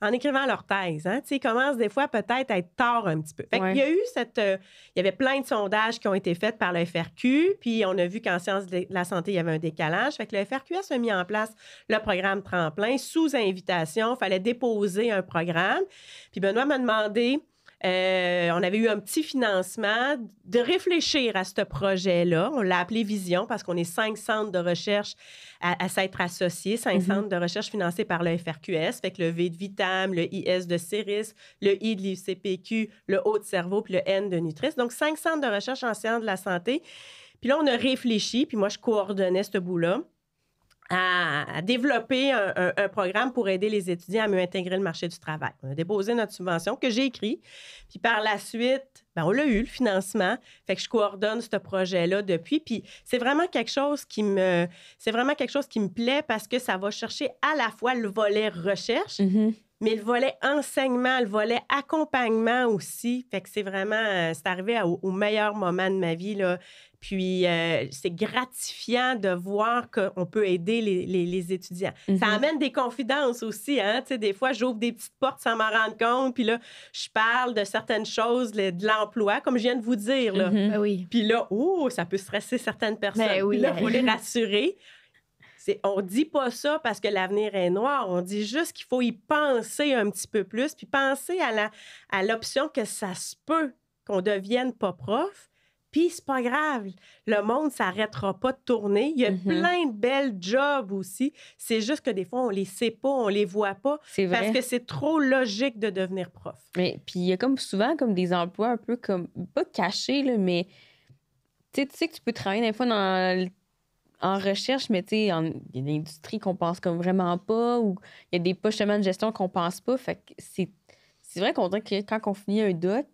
en écrivant leur thèse. Hein? Ils commencent des fois peut-être à être tard un petit peu. Fait qu'il y a eu il y avait plein de sondages qui ont été faits par le FRQ, puis on a vu qu'en sciences de la santé, il y avait un décalage. Fait que le FRQS a mis en place le programme Tremplin sous invitation. Il fallait déposer un programme. Puis Benoît m'a demandé... on avait eu un petit financement de réfléchir à ce projet-là. On l'a appelé Vision parce qu'on est 5 centres de recherche à s'être associés, 5 centres de recherche financés par le FRQS, fait que le V de Vitam, le IS de CIRIS, le I de l'ICPQ, le O de cerveau puis le N de Nutris. Donc, 5 centres de recherche en sciences de la santé. Puis là, on a réfléchi, puis moi, je coordonnais ce bout-là, à développer un programme pour aider les étudiants à mieux intégrer le marché du travail. On a déposé notre subvention que j'ai écrit. Puis par la suite, on l'a eu, le financement. Fait que je coordonne ce projet-là depuis. Puis c'est vraiment quelque chose qui me plaît parce que ça va chercher à la fois le volet recherche, mais le volet enseignement, le volet accompagnement aussi. Fait que c'est vraiment... c'est arrivé au meilleur moment de ma vie, là. Puis, c'est gratifiant de voir qu'on peut aider les étudiants. Ça amène des confidences aussi, hein? Tu sais, des fois, j'ouvre des petites portes sans m'en rendre compte, puis là, je parle de certaines choses, de l'emploi, comme je viens de vous dire, là. Puis là, ça peut stresser certaines personnes. Puis là, il faut les rassurer. On ne dit pas ça parce que l'avenir est noir. On dit juste qu'il faut y penser un petit peu plus, puis penser à l'option que ça se peut qu'on devienne pas prof. Puis, c'est pas grave. Le monde ne s'arrêtera pas de tourner. Il y a plein de belles jobs aussi. C'est juste que des fois, on les sait pas, on les voit pas. C'est vrai. Parce que c'est trop logique de devenir prof. Mais puis, il y a comme souvent comme des emplois un peu comme, pas cachés, là, mais tu sais que tu peux travailler des fois en recherche, mais tu sais, il y a des industries qu'on pense comme vraiment pas, ou il y a des postes de gestion qu'on pense pas. Fait que c'est vrai qu'on dirait que quand on finit un doc,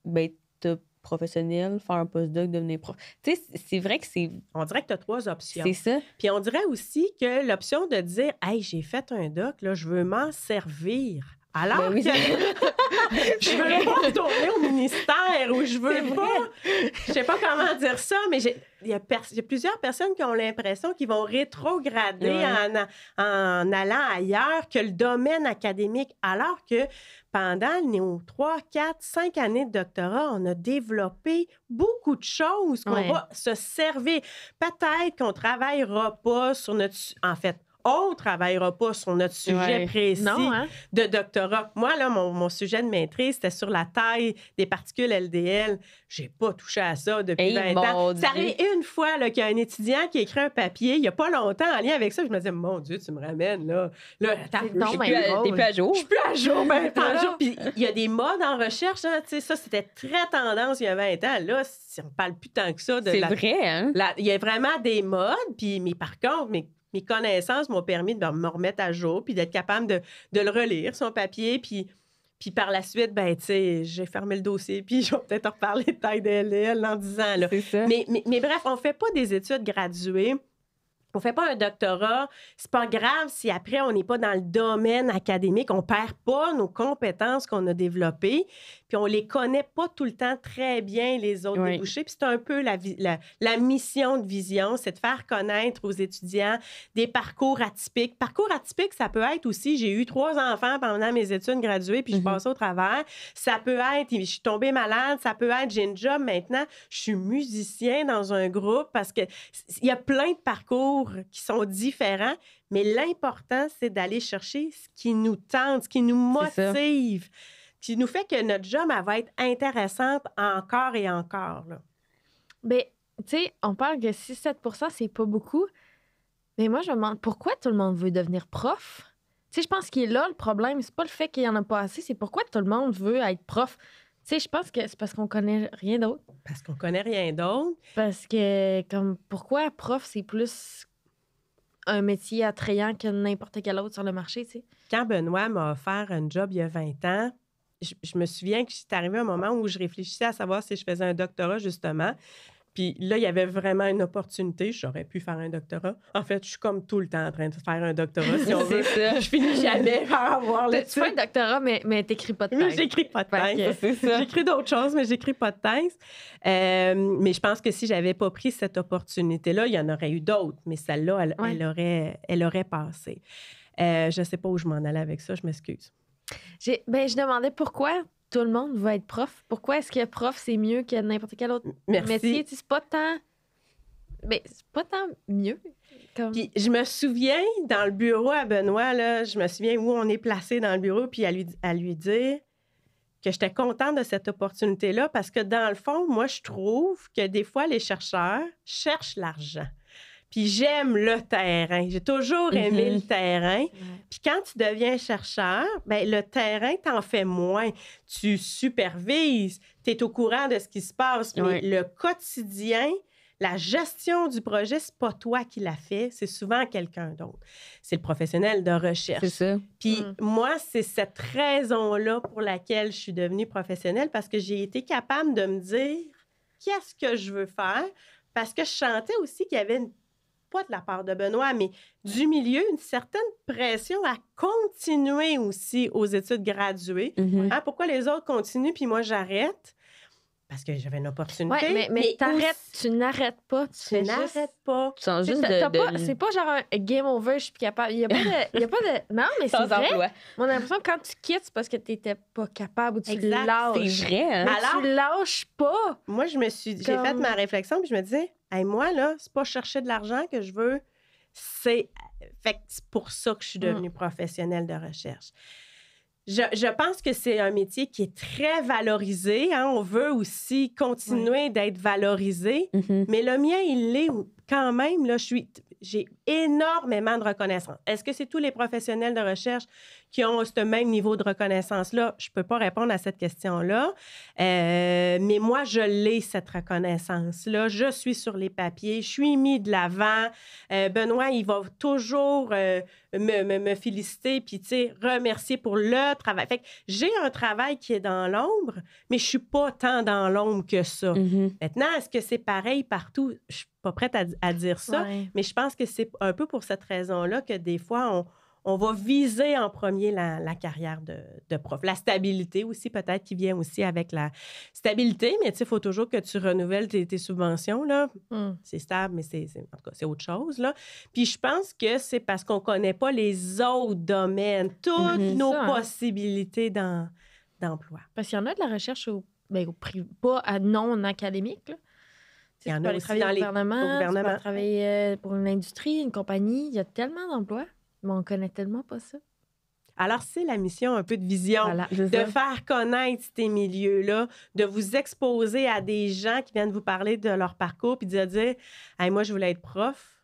ben t'as professionnel, faire un postdoc, devenir prof. Tu sais, c'est vrai que c'est... On dirait que tu as 3 options. C'est ça. Puis on dirait aussi que l'option de dire « Hey, j'ai fait un doc, là, je veux m'en servir. » Alors que je veux pas retourner au ministère ou je veux pas... Je sais pas comment dire ça, mais il y a plusieurs personnes qui ont l'impression qu'ils vont rétrograder en allant ailleurs que le domaine académique, alors que pendant nos 3, 4, 5 années de doctorat, on a développé beaucoup de choses qu'on va se servir. Peut-être qu'on ne travaillera pas sur notre... En fait, on ne travaillera pas sur notre sujet précis de doctorat. Moi, là, mon sujet de maîtrise, c'était sur la taille des particules LDL. Je n'ai pas touché à ça depuis 20 ans. Ça arrive une fois qu'il y a un étudiant qui a écrit un papier, il n'y a pas longtemps, en lien avec ça. Je me disais, mon Dieu, tu me ramènes, là. T'es plus à jour. Je suis plus à jour, Puis il y a des modes en recherche, hein, tu sais, ça, c'était très tendance il y a 20 ans. Là, on ne parle plus tant que ça. C'est vrai, hein? Il y a vraiment des modes, mais par contre, mes connaissances m'ont permis de me remettre à jour puis d'être capable de le relire, son papier. Puis par la suite, ben tu sais, j'ai fermé le dossier puis je vais peut-être en reparler de taille de LDL dans 10 ans. Là. C'est ça. Mais bref, on ne fait pas des études graduées. On ne fait pas un doctorat. C'est pas grave si après, on n'est pas dans le domaine académique. On ne perd pas nos compétences qu'on a développées. puis on les connaît pas tout le temps très bien, les autres débouchés. Puis c'est un peu la mission de Vision, c'est de faire connaître aux étudiants des parcours atypiques. Parcours atypiques, ça peut être aussi, j'ai eu 3 enfants pendant mes études graduées, puis je passe au travers. Ça peut être, je suis tombée malade, ça peut être, j'ai une job maintenant, je suis musicien dans un groupe, parce qu'il y a plein de parcours qui sont différents, mais l'important, c'est d'aller chercher ce qui nous tente, ce qui nous motive, qui nous fait que notre job, elle va être intéressante encore et encore. Là. Bien, tu sais, on parle que 6-7 % c'est pas beaucoup, mais moi, je me demande pourquoi tout le monde veut devenir prof? Tu sais, je pense qu'il est là le problème. C'est pas le fait qu'il y en a pas assez, c'est pourquoi tout le monde veut être prof. Tu sais, je pense que c'est parce qu'on connaît rien d'autre. Parce qu'on connaît rien d'autre. Parce que, comme, pourquoi prof, c'est plus un métier attrayant que n'importe quel autre sur le marché, tu sais? Quand Benoît m'a offert un job il y a 20 ans, je me souviens que c'est arrivé un moment où je réfléchissais à savoir si je faisais un doctorat, justement. Puis là, il y avait vraiment une opportunité. J'aurais pu faire un doctorat. En fait, je suis comme tout le temps en train de faire un doctorat, si on veut. Je finis jamais par avoir le Tu fais un doctorat, mais t'écris pas de thèse. Oui, j'écris pas de thèse. C'est ça. J'écris d'autres choses, mais j'écris pas de thèse. Mais je pense que si j'avais pas pris cette opportunité-là, il y en aurait eu d'autres. Mais celle-là, elle aurait passé. Je sais pas où je m'en allais avec ça. Je m'excuse. Je demandais pourquoi tout le monde veut être prof. Pourquoi est-ce que prof, c'est mieux que n'importe quel autre métier? C'est pas tant... Mais c'est pas tant mieux. Comme... Puis je me souviens, dans le bureau à Benoît, là, je me souviens où on est placé dans le bureau, puis à lui dire que j'étais contente de cette opportunité-là parce que, dans le fond, moi, je trouve que des fois, les chercheurs cherchent l'argent. Puis j'aime le terrain. J'ai toujours aimé le terrain. Puis quand tu deviens chercheur, bien, le terrain, t'en fais moins. Tu supervises, tu es au courant de ce qui se passe. Mais le quotidien, la gestion du projet, c'est pas toi qui l'a fait, c'est souvent quelqu'un d'autre. C'est le professionnel de recherche. C'est ça. Puis moi, c'est cette raison-là pour laquelle je suis devenue professionnelle, parce que j'ai été capable de me dire qu'est-ce que je veux faire, parce que je sentais aussi qu'il y avait pas de la part de Benoît, mais du milieu, une certaine pression à continuer aussi aux études graduées. Hein, pourquoi les autres continuent puis moi, j'arrête? Parce que j'avais une opportunité. Oui, mais t'arrêtes, tu n'arrêtes pas. Tu n'arrêtes pas. Tu sens juste c'est pas genre un game over, je suis plus capable. Il y a pas de... Non, mais c'est vrai. Emploi. On a l'impression que quand tu quittes, c'est parce que tu n'étais pas capable ou tu lâches. C'est vrai, hein? Alors, tu lâches pas. Moi, j'ai fait ma réflexion puis je me disais, hey, moi, là, c'est pas chercher de l'argent que je veux. Fait que c'est pour ça que je suis devenue professionnelle de recherche. Je pense que c'est un métier qui est très valorisé. Hein? On veut aussi continuer d'être valorisé. Mais le mien, il l'est quand même. Là, j'ai énormément de reconnaissance. Est-ce que c'est tous les professionnels de recherche qui ont ce même niveau de reconnaissance-là? Je ne peux pas répondre à cette question-là. Mais moi, je l'ai, cette reconnaissance-là. Je suis sur les papiers. Je suis mis de l'avant. Benoît, il va toujours me féliciter puis, tu sais, remercier pour le travail. Fait que j'ai un travail qui est dans l'ombre, mais je ne suis pas tant dans l'ombre que ça. Maintenant, est-ce que c'est pareil partout? Je ne suis pas prête à dire ça, mais je pense que c'est un peu pour cette raison-là que des fois, on va viser en premier la carrière de prof. La stabilité aussi, peut-être, qui vient aussi avec la stabilité, mais tu sais, il faut toujours que tu renouvelles tes subventions, là. C'est stable, mais en tout cas, c'est autre chose, là. Puis je pense que c'est parce qu'on ne connaît pas les autres domaines, toutes nos possibilités d'emploi. Parce qu'il y en a de la recherche au privé, pas non académique, là. Il y en a aussi dans les gouvernements. Tu peux travailler pour une industrie, une compagnie. Il y a tellement d'emplois, mais on ne connaît tellement pas ça. Alors, c'est la mission un peu de Vision, de faire connaître ces milieux-là, de vous exposer à des gens qui viennent vous parler de leur parcours puis de dire hey, « moi, je voulais être prof ».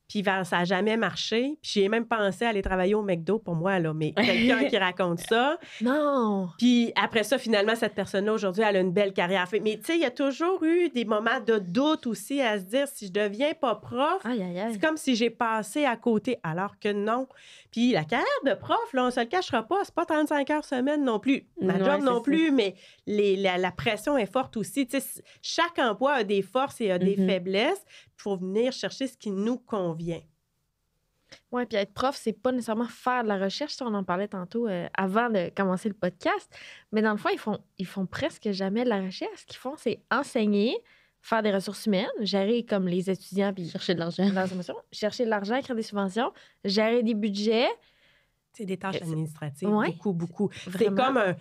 Puis ça n'a jamais marché. Puis j'ai même pensé aller travailler au McDo pour moi, là. Mais quelqu'un qui raconte ça. Non! Puis après ça, finalement, cette personne-là, aujourd'hui, elle a une belle carrière. Mais tu sais, il y a toujours eu des moments de doute aussi à se dire, si je deviens pas prof, c'est comme si j'ai passé à côté. Alors que non. Puis la carrière de prof, là, on ne se le cachera pas, c'est pas 35 heures semaine non plus. Ma job non plus, mais la pression est forte aussi. Tu sais, chaque emploi a des forces et a des faiblesses. Il faut venir chercher ce qui nous convient. Oui, puis être prof, c'est pas nécessairement faire de la recherche. On en parlait tantôt avant de commencer le podcast. Mais dans le fond, ils font presque jamais de la recherche. Ce qu'ils font, c'est enseigner, faire des ressources humaines, gérer comme les étudiants. Puis chercher de l'argent. Chercher de l'argent, créer des subventions, gérer des budgets. C'est des tâches administratives, beaucoup. Vraiment. C'est comme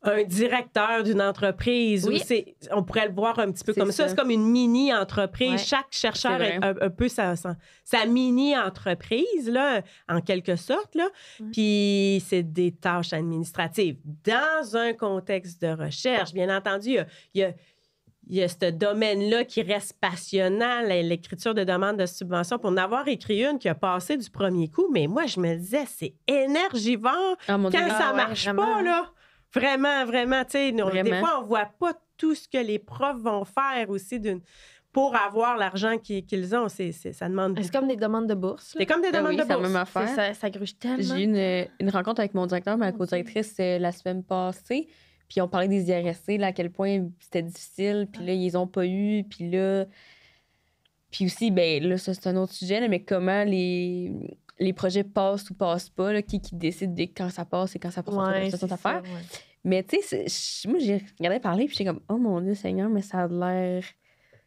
un directeur d'une entreprise. Oui. On pourrait le voir un petit peu comme ça. C'est comme une mini-entreprise. Ouais. Chaque chercheur est un peu sa mini-entreprise, là, en quelque sorte. Là. Puis c'est des tâches administratives. Dans un contexte de recherche, bien entendu, il y a ce domaine-là qui reste passionnant, l'écriture de demandes de subvention. Pour en avoir écrit une qui a passé du premier coup, mais moi, je me disais, c'est énergivore quand ça marche pas, là. Vraiment, tu sais, des fois, on ne voit pas tout ce que les profs vont faire aussi pour avoir l'argent qu'ils ont. Ça demande... C'est comme des demandes de bourse. C'est comme des demandes de bourse. C'est la même affaire. Ça gruge tellement. J'ai eu une rencontre avec mon directeur, ma co-directrice, la semaine passée. Puis on parlait des IRSC, là, à quel point c'était difficile. Puis là, ils les ont pas eu. Puis là... Puis aussi, ben là, ça, c'est un autre sujet, là, mais comment les projets passent ou passent pas, là, qui décide de quand ça passe et quand ça passe pas, c'est ça, affaire. Ouais. Mais tu sais, moi, j'ai regardé parler, puis j'étais comme, oh mon Dieu Seigneur, mais ça a l'air...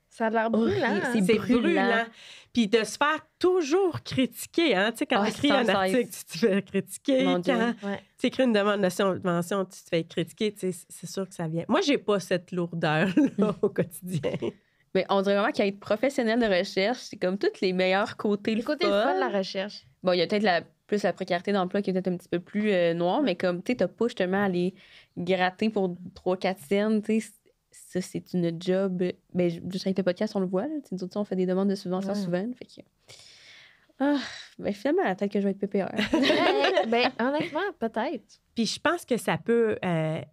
Ça a l'air brûlant. C'est brûlant. Puis de se faire toujours critiquer, hein. Tu sais, quand tu écris un article, tu te fais critiquer. Quand tu écris une demande de subvention, tu te fais critiquer. Tu sais, c'est sûr que ça vient. Moi, j'ai pas cette lourdeur-là au quotidien. Mais on dirait vraiment qu'être professionnel de recherche, c'est comme tous les meilleurs côtés. Le côté fun de la recherche. Bon, il y a peut-être plus la précarité d'emploi qui est peut-être un petit peu plus noire, mais comme, tu sais, t'as pas justement à aller gratter pour 3-4 cents, tu sais, ça, c'est une job... Ben, juste avec le podcast, on le voit, là. Nous autres, on fait des demandes de subventions souvent, fait que... ben finalement, peut-être que je vais être PPR. Ben, honnêtement, peut-être. Puis je pense que ça peut...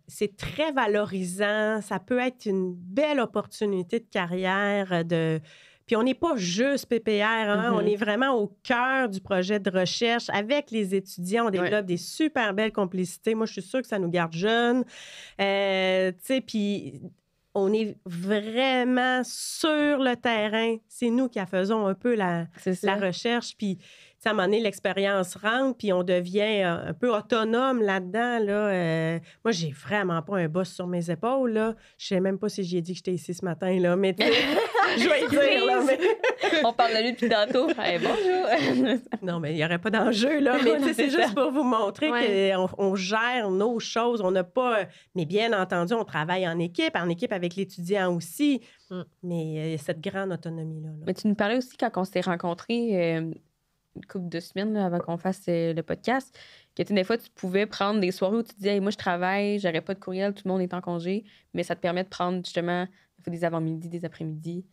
c'est très valorisant. Ça peut être une belle opportunité de carrière, Puis on n'est pas juste PPR, hein? On est vraiment au cœur du projet de recherche. Avec les étudiants, on développe des super belles complicités. Moi, je suis sûre que ça nous garde jeunes. Tu sais, puis on est vraiment sur le terrain. C'est nous qui faisons un peu la recherche. Puis, à un moment donné, l'expérience rentre, puis on devient un peu autonome là-dedans. Là. Moi, j'ai vraiment pas un boss sur mes épaules. Là. Je sais même pas si j'y ai dit que j'étais ici ce matin, là, mais je vais le dire. Là, mais... On parle de lui depuis tantôt. Hey, bonjour! Non, mais il n'y aurait pas d'enjeu, là. Mais c'est juste pour vous montrer qu'on gère nos choses. On n'a pas... Mais bien entendu, on travaille en équipe avec l'étudiant aussi. Mais il y a cette grande autonomie-là. Là. Mais tu nous parlais aussi quand on s'est rencontrés... une couple de semaines là, avant qu'on fasse le podcast, que des fois, tu pouvais prendre des soirées où tu te disais hey, moi, je travaille, j'aurais pas de courriel, tout le monde est en congé, mais ça te permet de prendre justement des avant-midi, des après-midi.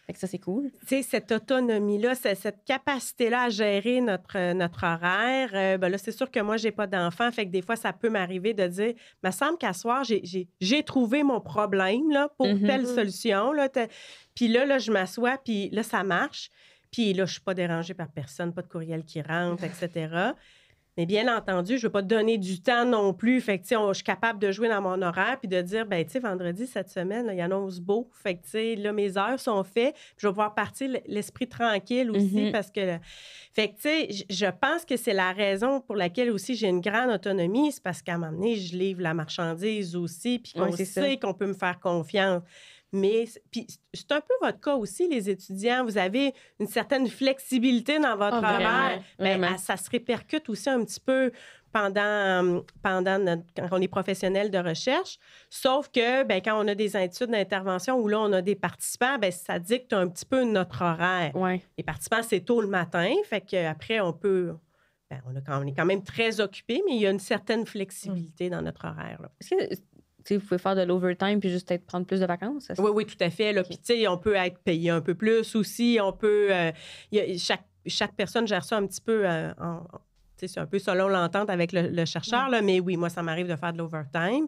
Fait que ça, c'est cool. Tu sais, cette autonomie-là, cette capacité-là à gérer notre horaire, ben là, c'est sûr que moi, j'ai pas d'enfant, fait que des fois, ça peut m'arriver de dire, me semble qu'à soir, j'ai trouvé mon problème là, pour telle solution. Là, puis là, je m'assois, puis là, ça marche. Puis là, je ne suis pas dérangée par personne, pas de courriel qui rentre, etc. Mais bien entendu, je ne veux pas donner du temps non plus. Fait que, je suis capable de jouer dans mon horaire puis de dire, ben tu sais, vendredi, cette semaine, là, il annonce beau. Fait que, tu sais, là, mes heures sont faites. Puis je vais pouvoir partir l'esprit tranquille aussi parce que... Fait que, tu sais, je pense que c'est la raison pour laquelle aussi j'ai une grande autonomie. C'est parce qu'à un moment donné, je livre la marchandise aussi puis qu'on sait qu'on peut me faire confiance. Mais puis c'est un peu votre cas aussi, les étudiants. Vous avez une certaine flexibilité dans votre horaire. Bien, ça se répercute aussi un petit peu pendant quand on est professionnel de recherche. Sauf que bien, quand on a des études d'intervention où là, on a des participants, bien, ça dicte un petit peu notre horaire. Ouais. Les participants, c'est tôt le matin. Fait qu'après, on peut... Bien, on est quand même très occupés, mais il y a une certaine flexibilité dans notre horaire. Là. Est-ce que... vous pouvez faire de l'overtime puis juste être prendre plus de vacances? Oui, tout à fait. Puis, tu sais, on peut être payé un peu plus aussi. On peut... chaque personne gère ça un petit peu c'est un peu selon l'entente avec le chercheur. Là, mais oui, moi, ça m'arrive de faire de l'overtime.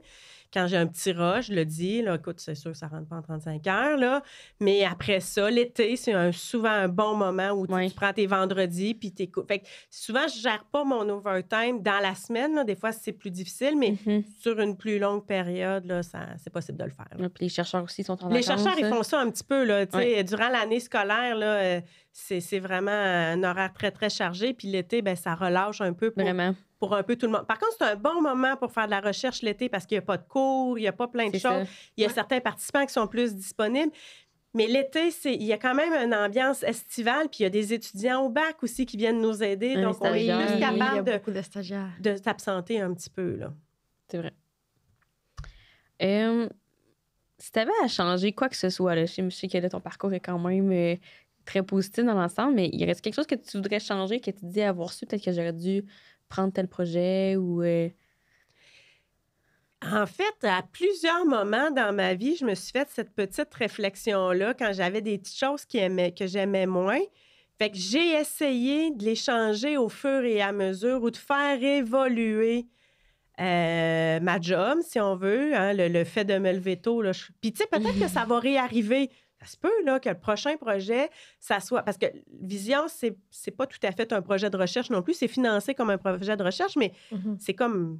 Quand j'ai un petit rush, je le dis, là, écoute, c'est sûr que ça ne rentre pas en 35 heures. Là, mais après ça, l'été, c'est souvent un bon moment où tu prends tes vendredis puis t'écoutes. Fait que souvent, je ne gère pas mon overtime dans la semaine. Là, des fois, c'est plus difficile, mais sur une plus longue période, là, c'est possible de le faire. Puis les chercheurs aussi sont en vacances. Les chercheurs, ils font ça un petit peu. Là, durant l'année scolaire, là, c'est vraiment un horaire très, très chargé. Puis l'été, bien, ça relâche un peu pour un peu tout le monde. Par contre, c'est un bon moment pour faire de la recherche l'été parce qu'il n'y a pas de cours, il n'y a pas plein de choses. Il y a certains participants qui sont plus disponibles. Mais l'été, il y a quand même une ambiance estivale, puis il y a des étudiants au bac aussi qui viennent nous aider. Donc, on est plus capable de s'absenter un petit peu, là. C'est vrai. Si tu avais à changer quoi que ce soit, là, je sais que là, ton parcours est quand même très positif dans l'ensemble, mais il reste quelque chose que tu voudrais changer, que tu te dis avoir su, peut-être que j'aurais dû prendre tel projet ou... En fait, à plusieurs moments dans ma vie, je me suis fait cette petite réflexion-là quand j'avais des petites choses que j'aimais moins. Fait que j'ai essayé de les changer au fur et à mesure ou de faire évoluer ma job, si on veut, hein, le fait de me lever tôt. Puis, tu sais, peut-être que ça va réarriver. Ça se peut là, que le prochain projet, ça soit... Parce que Vision, c'est pas tout à fait un projet de recherche non plus. C'est financé comme un projet de recherche, mais c'est comme...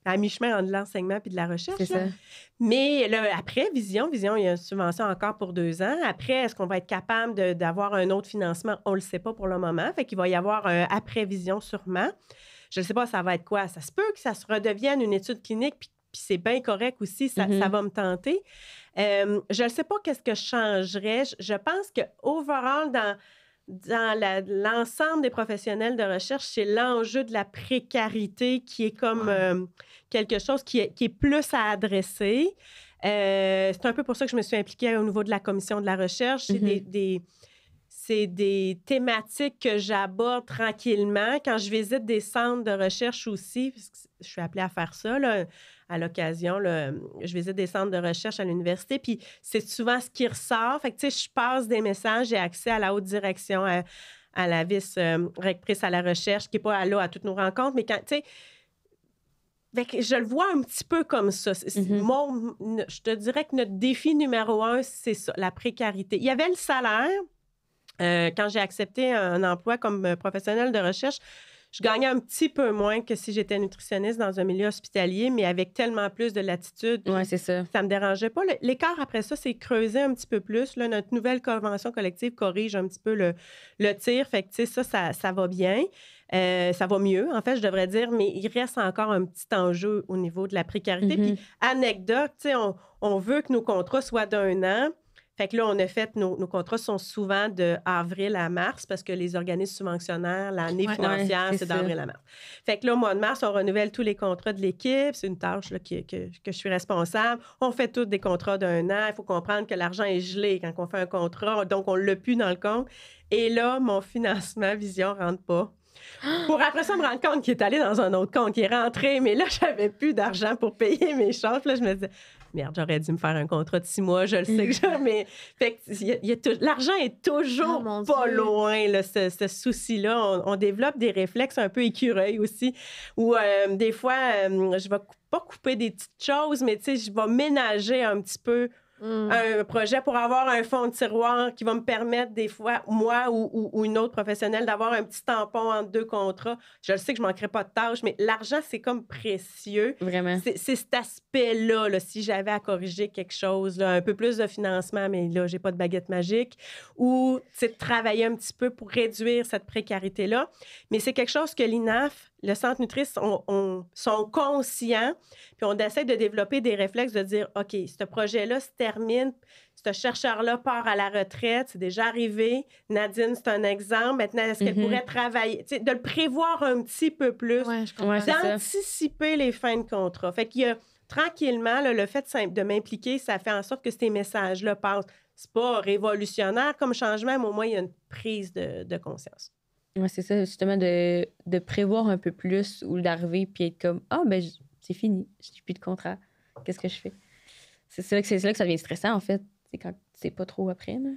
à mi-chemin entre l'enseignement puis de la recherche. C'est ça. Mais là, après, Vision, il y a une subvention encore pour 2 ans. Après, est-ce qu'on va être capable d'avoir un autre financement? On ne le sait pas pour le moment. Fait qu'il va y avoir un après-Vision sûrement. Je ne sais pas, ça va être quoi? Ça se peut que ça se redevienne une étude clinique, puis c'est bien correct aussi, ça va me tenter. Je ne sais pas qu'est-ce que je changerais. Je pense que overall, dans l'ensemble des professionnels de recherche, c'est l'enjeu de la précarité qui est comme quelque chose qui est plus à adresser. C'est un peu pour ça que je me suis impliquée au niveau de la commission de la recherche. C'est des thématiques que j'aborde tranquillement. Quand je visite des centres de recherche aussi, parce que je suis appelée à faire ça, là, à l'occasion, là, je visite des centres de recherche à l'université, puis c'est souvent ce qui ressort. Fait que, tu sais, je passe des messages, j'ai accès à la haute direction, à la vice-rectrice à la recherche, qui n'est pas là à toutes nos rencontres, mais quand, tu sais, je le vois un petit peu comme ça. Je te dirais que notre défi numéro 1, c'est ça, la précarité. Il y avait le salaire. Quand j'ai accepté un emploi comme professionnel de recherche, je gagnais un petit peu moins que si j'étais nutritionniste dans un milieu hospitalier, mais avec tellement plus de latitude. Oui, c'est ça. Ça me dérangeait pas. L'écart après ça, c'est creusé un petit peu plus. Là, notre nouvelle convention collective corrige un petit peu le tir. Fait que, tu sais, ça va bien. Ça va mieux, en fait, je devrais dire, mais il reste encore un petit enjeu au niveau de la précarité. Puis, anecdote, tu sais, on veut que nos contrats soient d'1 an. Fait que là, on a fait, nos contrats sont souvent de avril à mars parce que les organismes subventionnaires, l'année financière, c'est d'avril à mars. Fait que là, au mois de mars, on renouvelle tous les contrats de l'équipe. C'est une tâche là, que je suis responsable. On fait tous des contrats d'1 an. Il faut comprendre que l'argent est gelé quand on fait un contrat, donc on ne l'a plus dans le compte. Et là, mon financement Vision ne rentre pas. Pour après ça, me rendre compte qu'il est allé dans un autre compte, qu'il est rentré, mais là, j'avais plus d'argent pour payer mes charges. Là, je me disais, merde, j'aurais dû me faire un contrat de 6 mois, je le sais que j'ai, mais fait que l'argent est toujours pas loin, là, ce souci-là. On développe des réflexes un peu écureuils aussi, où des fois, je vais pas couper des petites choses, mais tu sais, je vais ménager un petit peu un projet pour avoir un fond de tiroir qui va me permettre des fois, moi ou une autre professionnelle, d'avoir un petit tampon entre 2 contrats. Je le sais que je ne manquerai pas de tâches, mais l'argent, c'est comme précieux. Vraiment. C'est cet aspect-là, là, si j'avais à corriger quelque chose, là, un peu plus de financement, mais là, je n'ai pas de baguette magique, ou de travailler un petit peu pour réduire cette précarité-là. Mais c'est quelque chose que l'INAF, le Centre Nutrice, sont conscients, puis on essaie de développer des réflexes de dire, OK, ce projet-là se termine, ce chercheur-là part à la retraite, c'est déjà arrivé. Nadine, c'est un exemple. Maintenant, est-ce qu'elle pourrait travailler? Tu sais, de le prévoir un petit peu plus, d'anticiper les fins de contrat. Fait qu'il y a tranquillement, là, le fait de m'impliquer, ça fait en sorte que ces messages-là passent. C'est pas révolutionnaire comme changement, mais au moins, il y a une prise de conscience. Oui, c'est ça, justement, de prévoir un peu plus ou d'arriver puis être comme « Ah, ben c'est fini, je n'ai plus de contrat. Qu'est-ce que je fais? » C'est là que ça devient stressant, en fait. C'est quand c'est pas trop après. Là.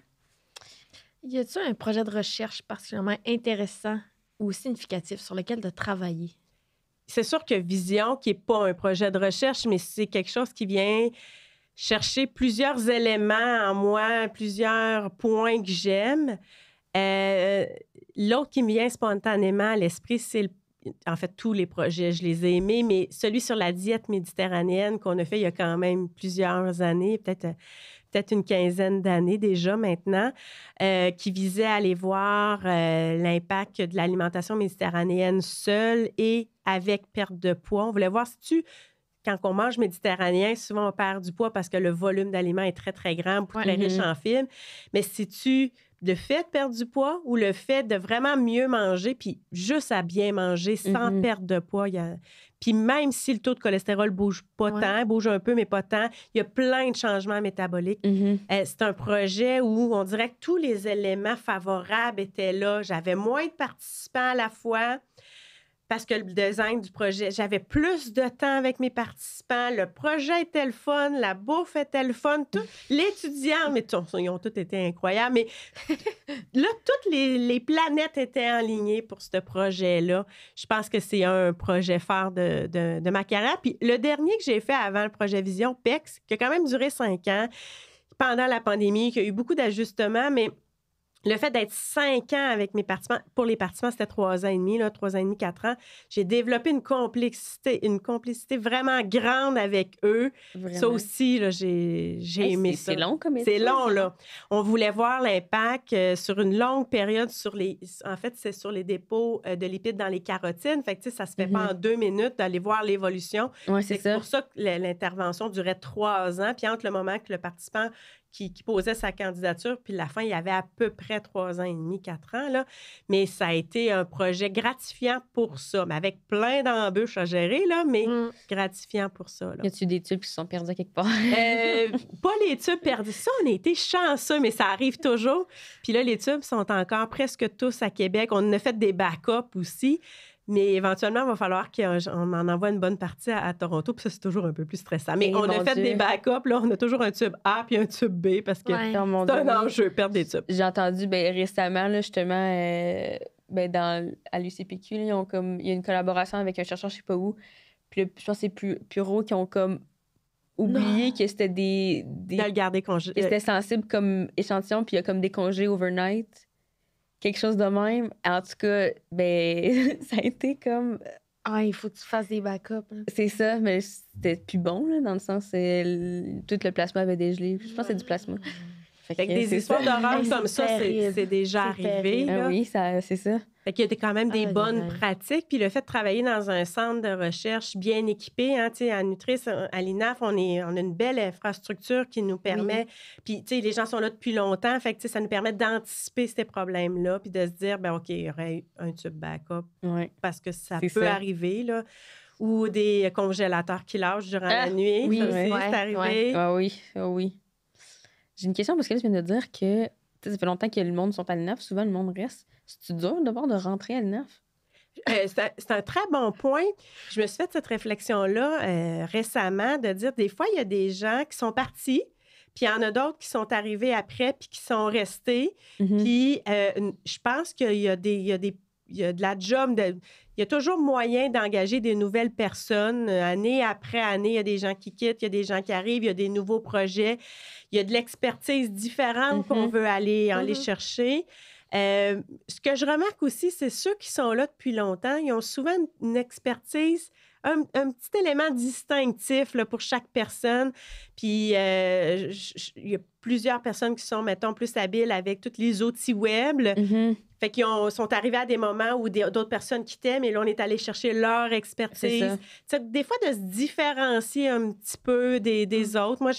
Y a-t-il un projet de recherche particulièrement intéressant ou significatif sur lequel de travailler? C'est sûr que Vision, qui n'est pas un projet de recherche, mais c'est quelque chose qui vient chercher plusieurs éléments en moi, plusieurs points que j'aime. L'autre qui me vient spontanément à l'esprit, c'est en fait, tous les projets, je les ai aimés, mais celui sur la diète méditerranéenne qu'on a fait il y a quand même plusieurs années, peut-être peut-être une quinzaine d'années déjà maintenant, qui visait à aller voir l'impact de l'alimentation méditerranéenne seule et avec perte de poids. On voulait voir si quand on mange méditerranéen, souvent on perd du poids parce que le volume d'aliments est très, très grand, très riche en fibres. Mais si le fait de perdre du poids ou le fait de vraiment mieux manger, puis juste à bien manger sans perdre de poids, puis même si le taux de cholestérol bouge pas tant, bouge un peu, mais pas tant, il y a plein de changements métaboliques. C'est un projet où on dirait que tous les éléments favorables étaient là. J'avais moins de participants à la fois parce que le design du projet, j'avais plus de temps avec mes participants, le projet était le fun, la bouffe était le fun, l'étudiant, mais ils ont tous été incroyables, mais là, toutes les planètes étaient alignées pour ce projet-là. Je pense que c'est un projet phare de ma carrière. Puis le dernier que j'ai fait avant le projet Vision, PEX, qui a quand même duré 5 ans, pendant la pandémie, qui a eu beaucoup d'ajustements, mais le fait d'être 5 ans avec mes participants, pour les participants, c'était 3 ans et demi, 3 ans et demi, 4 ans. J'ai développé une complicité vraiment grande avec eux. Vraiment? Ça aussi, là, j'ai aimé ça. C'est long comme étude. C'est long, là. On voulait voir l'impact sur une longue période en fait, c'est sur les dépôts de lipides dans les carotines. Fait que, tu sais, ça se fait pas en 2 minutes d'aller voir l'évolution. Ouais, c'est pour ça que l'intervention durait 3 ans. Puis entre le moment que le participant qui posait sa candidature, puis la fin, il y avait à peu près 3 ans et demi, 4 ans, là. Mais ça a été un projet gratifiant pour ça, mais avec plein d'embûches à gérer, là, mais gratifiant pour ça. Là. Y a-tu des tubes qui se sont perdus quelque part? Pas les tubes perdus. Ça, on a été chanceux, mais ça arrive toujours. Puis là, les tubes sont encore presque tous à Québec. On a fait des backups aussi. Mais éventuellement, il va falloir qu'on en envoie une bonne partie à Toronto, puis ça, c'est toujours un peu plus stressant. Mais on a fait des backups, là, on a toujours un tube A puis un tube B, parce que c'est un enjeu, perdre des tubes. J'ai entendu récemment, là, justement, à l'UCPQ, là, il y a une collaboration avec un chercheur, je ne sais pas où, puis là, je pense que c'est Puro qui ont comme oublié que c'était de le garder congé. C'était sensible comme échantillon, puis il y a comme des congés overnight. Quelque chose de même. En tout cas, ça a été comme... il faut que tu fasses des backups. Hein. C'est ça, mais c'était plus bon, là, dans le sens tout le plasma avait dégelé. Je pense que c'est du plasma. Fait que des histoires d'horreur comme ça, c'est déjà arrivé. Là. Oui, c'est ça. Fait qu'il y a quand même des bonnes pratiques. Puis le fait de travailler dans un centre de recherche bien équipé, hein, à Nutris, à l'INAF, on a une belle infrastructure qui nous permet... Puis, tu sais, les gens sont là depuis longtemps. Fait que, ça nous permet d'anticiper ces problèmes-là puis de se dire, OK, il y aurait un tube backup parce que ça peut arriver, là. Ou des congélateurs qui lâchent durant la nuit. Oui, ça aussi, c'est arrivé. Ah oui. J'ai une question parce que là, tu viens de dire que ça fait longtemps que le monde sont à l'INAF. Souvent, le monde reste. C'est-tu dur d'abord de rentrer à l'INAF? C'est un très bon point. Je me suis fait cette réflexion-là récemment de dire, des fois, il y a des gens qui sont partis, puis il y en a d'autres qui sont arrivés après puis qui sont restés. Puis je pense qu'il y a de la job, il y a toujours moyen d'engager des nouvelles personnes. Année après année, il y a des gens qui quittent, il y a des gens qui arrivent, il y a des nouveaux projets. Il y a de l'expertise différente qu'on veut aller chercher. Ce que je remarque aussi, c'est ceux qui sont là depuis longtemps, ils ont souvent une expertise, un petit élément distinctif là, pour chaque personne. Puis, il y a plusieurs personnes qui sont, mettons, plus habiles avec tous les outils web. Fait qu'ils sont arrivés à des moments où d'autres personnes quittaient, mais là, on est allé chercher leur expertise. Des fois, de se différencier un petit peu des autres. Moi,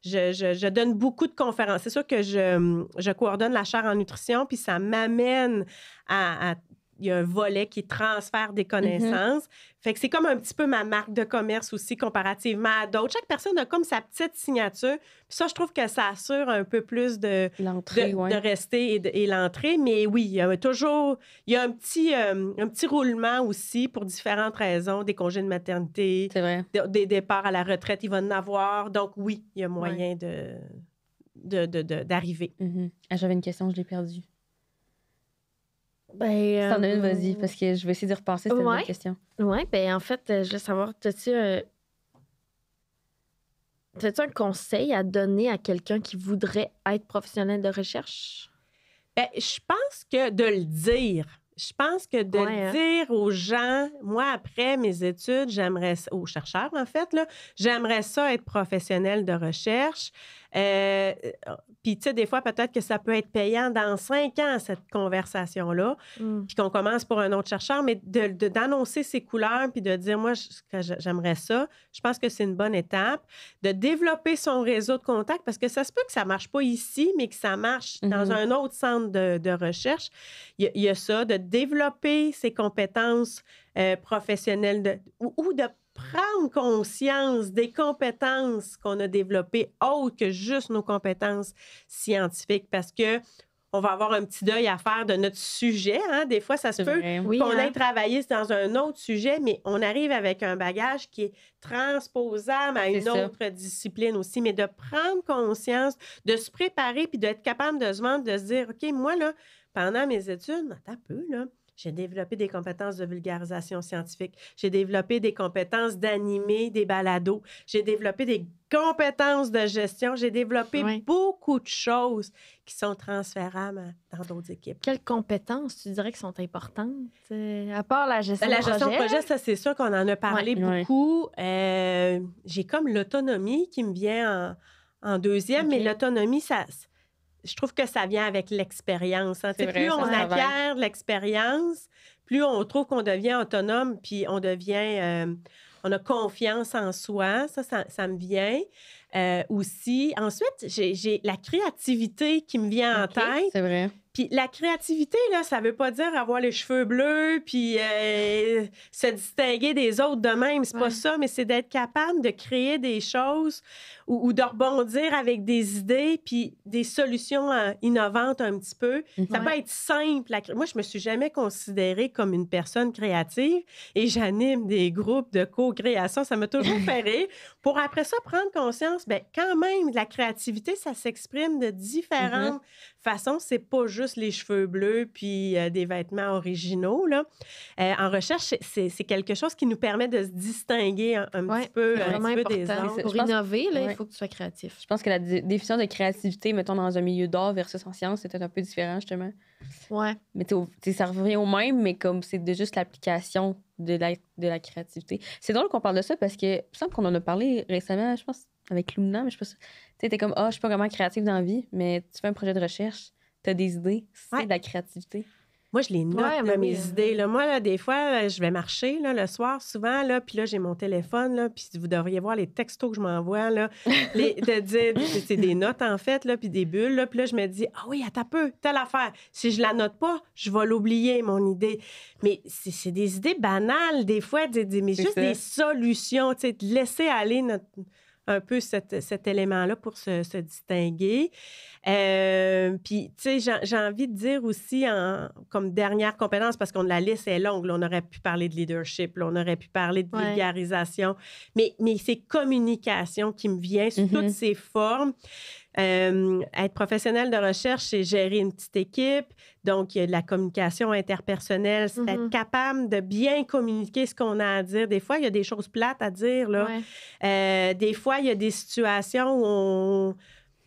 je donne beaucoup de conférences. C'est sûr que je coordonne la chaire en nutrition, puis ça m'amène à il y a un volet qui transfère des connaissances. Fait que c'est comme un petit peu ma marque de commerce aussi, comparativement à d'autres. Chaque personne a comme sa petite signature. Puis ça, je trouve que ça assure un peu plus de rester et l'entrée. Mais oui, il y a un petit roulement aussi pour différentes raisons. Des congés de maternité, des départs à la retraite, il va en avoir. Donc oui, il y a moyen d'arriver. J'avais une question, je l'ai perdue. T'en as une, vas-y, parce que je vais essayer de repenser cette bonne question. Oui, en fait, je voulais savoir, as-tu un conseil à donner à quelqu'un qui voudrait être professionnel de recherche? Je pense que de le dire. Je pense que de le dire aux gens, moi, après mes études, aux chercheurs, en fait, là, j'aimerais ça être professionnel de recherche. Puis, tu sais, des fois, peut-être que ça peut être payant dans 5 ans, cette conversation-là, puis qu'on commence pour un autre chercheur, mais d'annoncer ses couleurs puis de dire, moi, j'aimerais ça, je pense que c'est une bonne étape. De développer son réseau de contacts, parce que ça se peut que ça ne marche pas ici, mais que ça marche dans un autre centre de recherche. Il y a ça, de développer ses compétences professionnelles ou de prendre conscience des compétences qu'on a développées autres que juste nos compétences scientifiques, parce que on va avoir un petit deuil à faire de notre sujet. Hein? Des fois, ça se peut qu'on ait travaillé dans un autre sujet, mais on arrive avec un bagage qui est transposable à une autre discipline aussi. Mais de prendre conscience, de se préparer, puis d'être capable de se vendre, de se dire, OK, moi, là, pendant mes études, attends un peu, là, j'ai développé des compétences de vulgarisation scientifique. J'ai développé des compétences d'animer des balados. J'ai développé des compétences de gestion. J'ai développé beaucoup de choses qui sont transférables dans d'autres équipes. Quelles compétences, tu dirais, qui sont importantes? À part la gestion de projet? La gestion de projet, ça, c'est sûr qu'on en a parlé beaucoup. J'ai comme l'autonomie qui me vient en deuxième, mais l'autonomie, ça... Je trouve que ça vient avec l'expérience. Hein. Plus on acquiert de l'expérience, plus on trouve qu'on devient autonome, puis on devient... on a confiance en soi. Ça me vient aussi. Ensuite, j'ai la créativité qui me vient en tête. C'est vrai. Puis la créativité, là, ça veut pas dire avoir les cheveux bleus puis se distinguer des autres de même. C'est pas ça, mais c'est d'être capable de créer des choses ou de rebondir avec des idées puis des solutions innovantes un petit peu. Ça peut être simple. Moi, je me suis jamais considérée comme une personne créative et j'anime des groupes de co-création. Ça m'a toujours fait rire. Pour après ça, prendre conscience, bien, quand même, la créativité, ça s'exprime de différentes façons. C'est pas juste les cheveux bleus puis des vêtements originaux. Là. En recherche, c'est quelque chose qui nous permet de se distinguer un petit peu des autres. Pour innover, là, il faut que tu sois créatif. Je pense que la définition de créativité, mettons, dans un milieu d'art versus en sciences, c'est peut-être un peu différent, justement. Ouais. Mais ça revient au même, mais comme c'est juste l'application de la créativité. C'est drôle qu'on parle de ça parce que il me semble qu'on en a parlé récemment, je pense, avec Luna, mais je sais pas. Tu sais, t'es comme, je suis pas vraiment créative dans la vie, mais tu fais un projet de recherche, t'as des idées, c'est de la créativité. Moi, je les note, mes idées. Là. Moi, là, des fois, je vais marcher là, le soir, souvent, là, puis là, j'ai mon téléphone, là, puis vous devriez voir les textos que je m'envoie, là, c'est des notes, en fait, là, puis des bulles, là, puis là, je me dis, oui, attends un peu, telle affaire. Si je la note pas, je vais l'oublier, mon idée. Mais c'est des idées banales, des fois, mais juste des solutions, tu sais, de laisser aller un peu cet élément-là pour se distinguer. Puis, tu sais, j'ai envie de dire aussi, comme dernière compétence, parce que la liste est longue, là, on aurait pu parler de leadership, là, on aurait pu parler de vulgarisation, mais c'est communication qui me vient sous toutes ses formes. Être professionnel de recherche, c'est gérer une petite équipe. Donc, il y a de la communication interpersonnelle. C'est être capable de bien communiquer ce qu'on a à dire. Des fois, il y a des choses plates à dire. Là. Des fois, il y a des situations où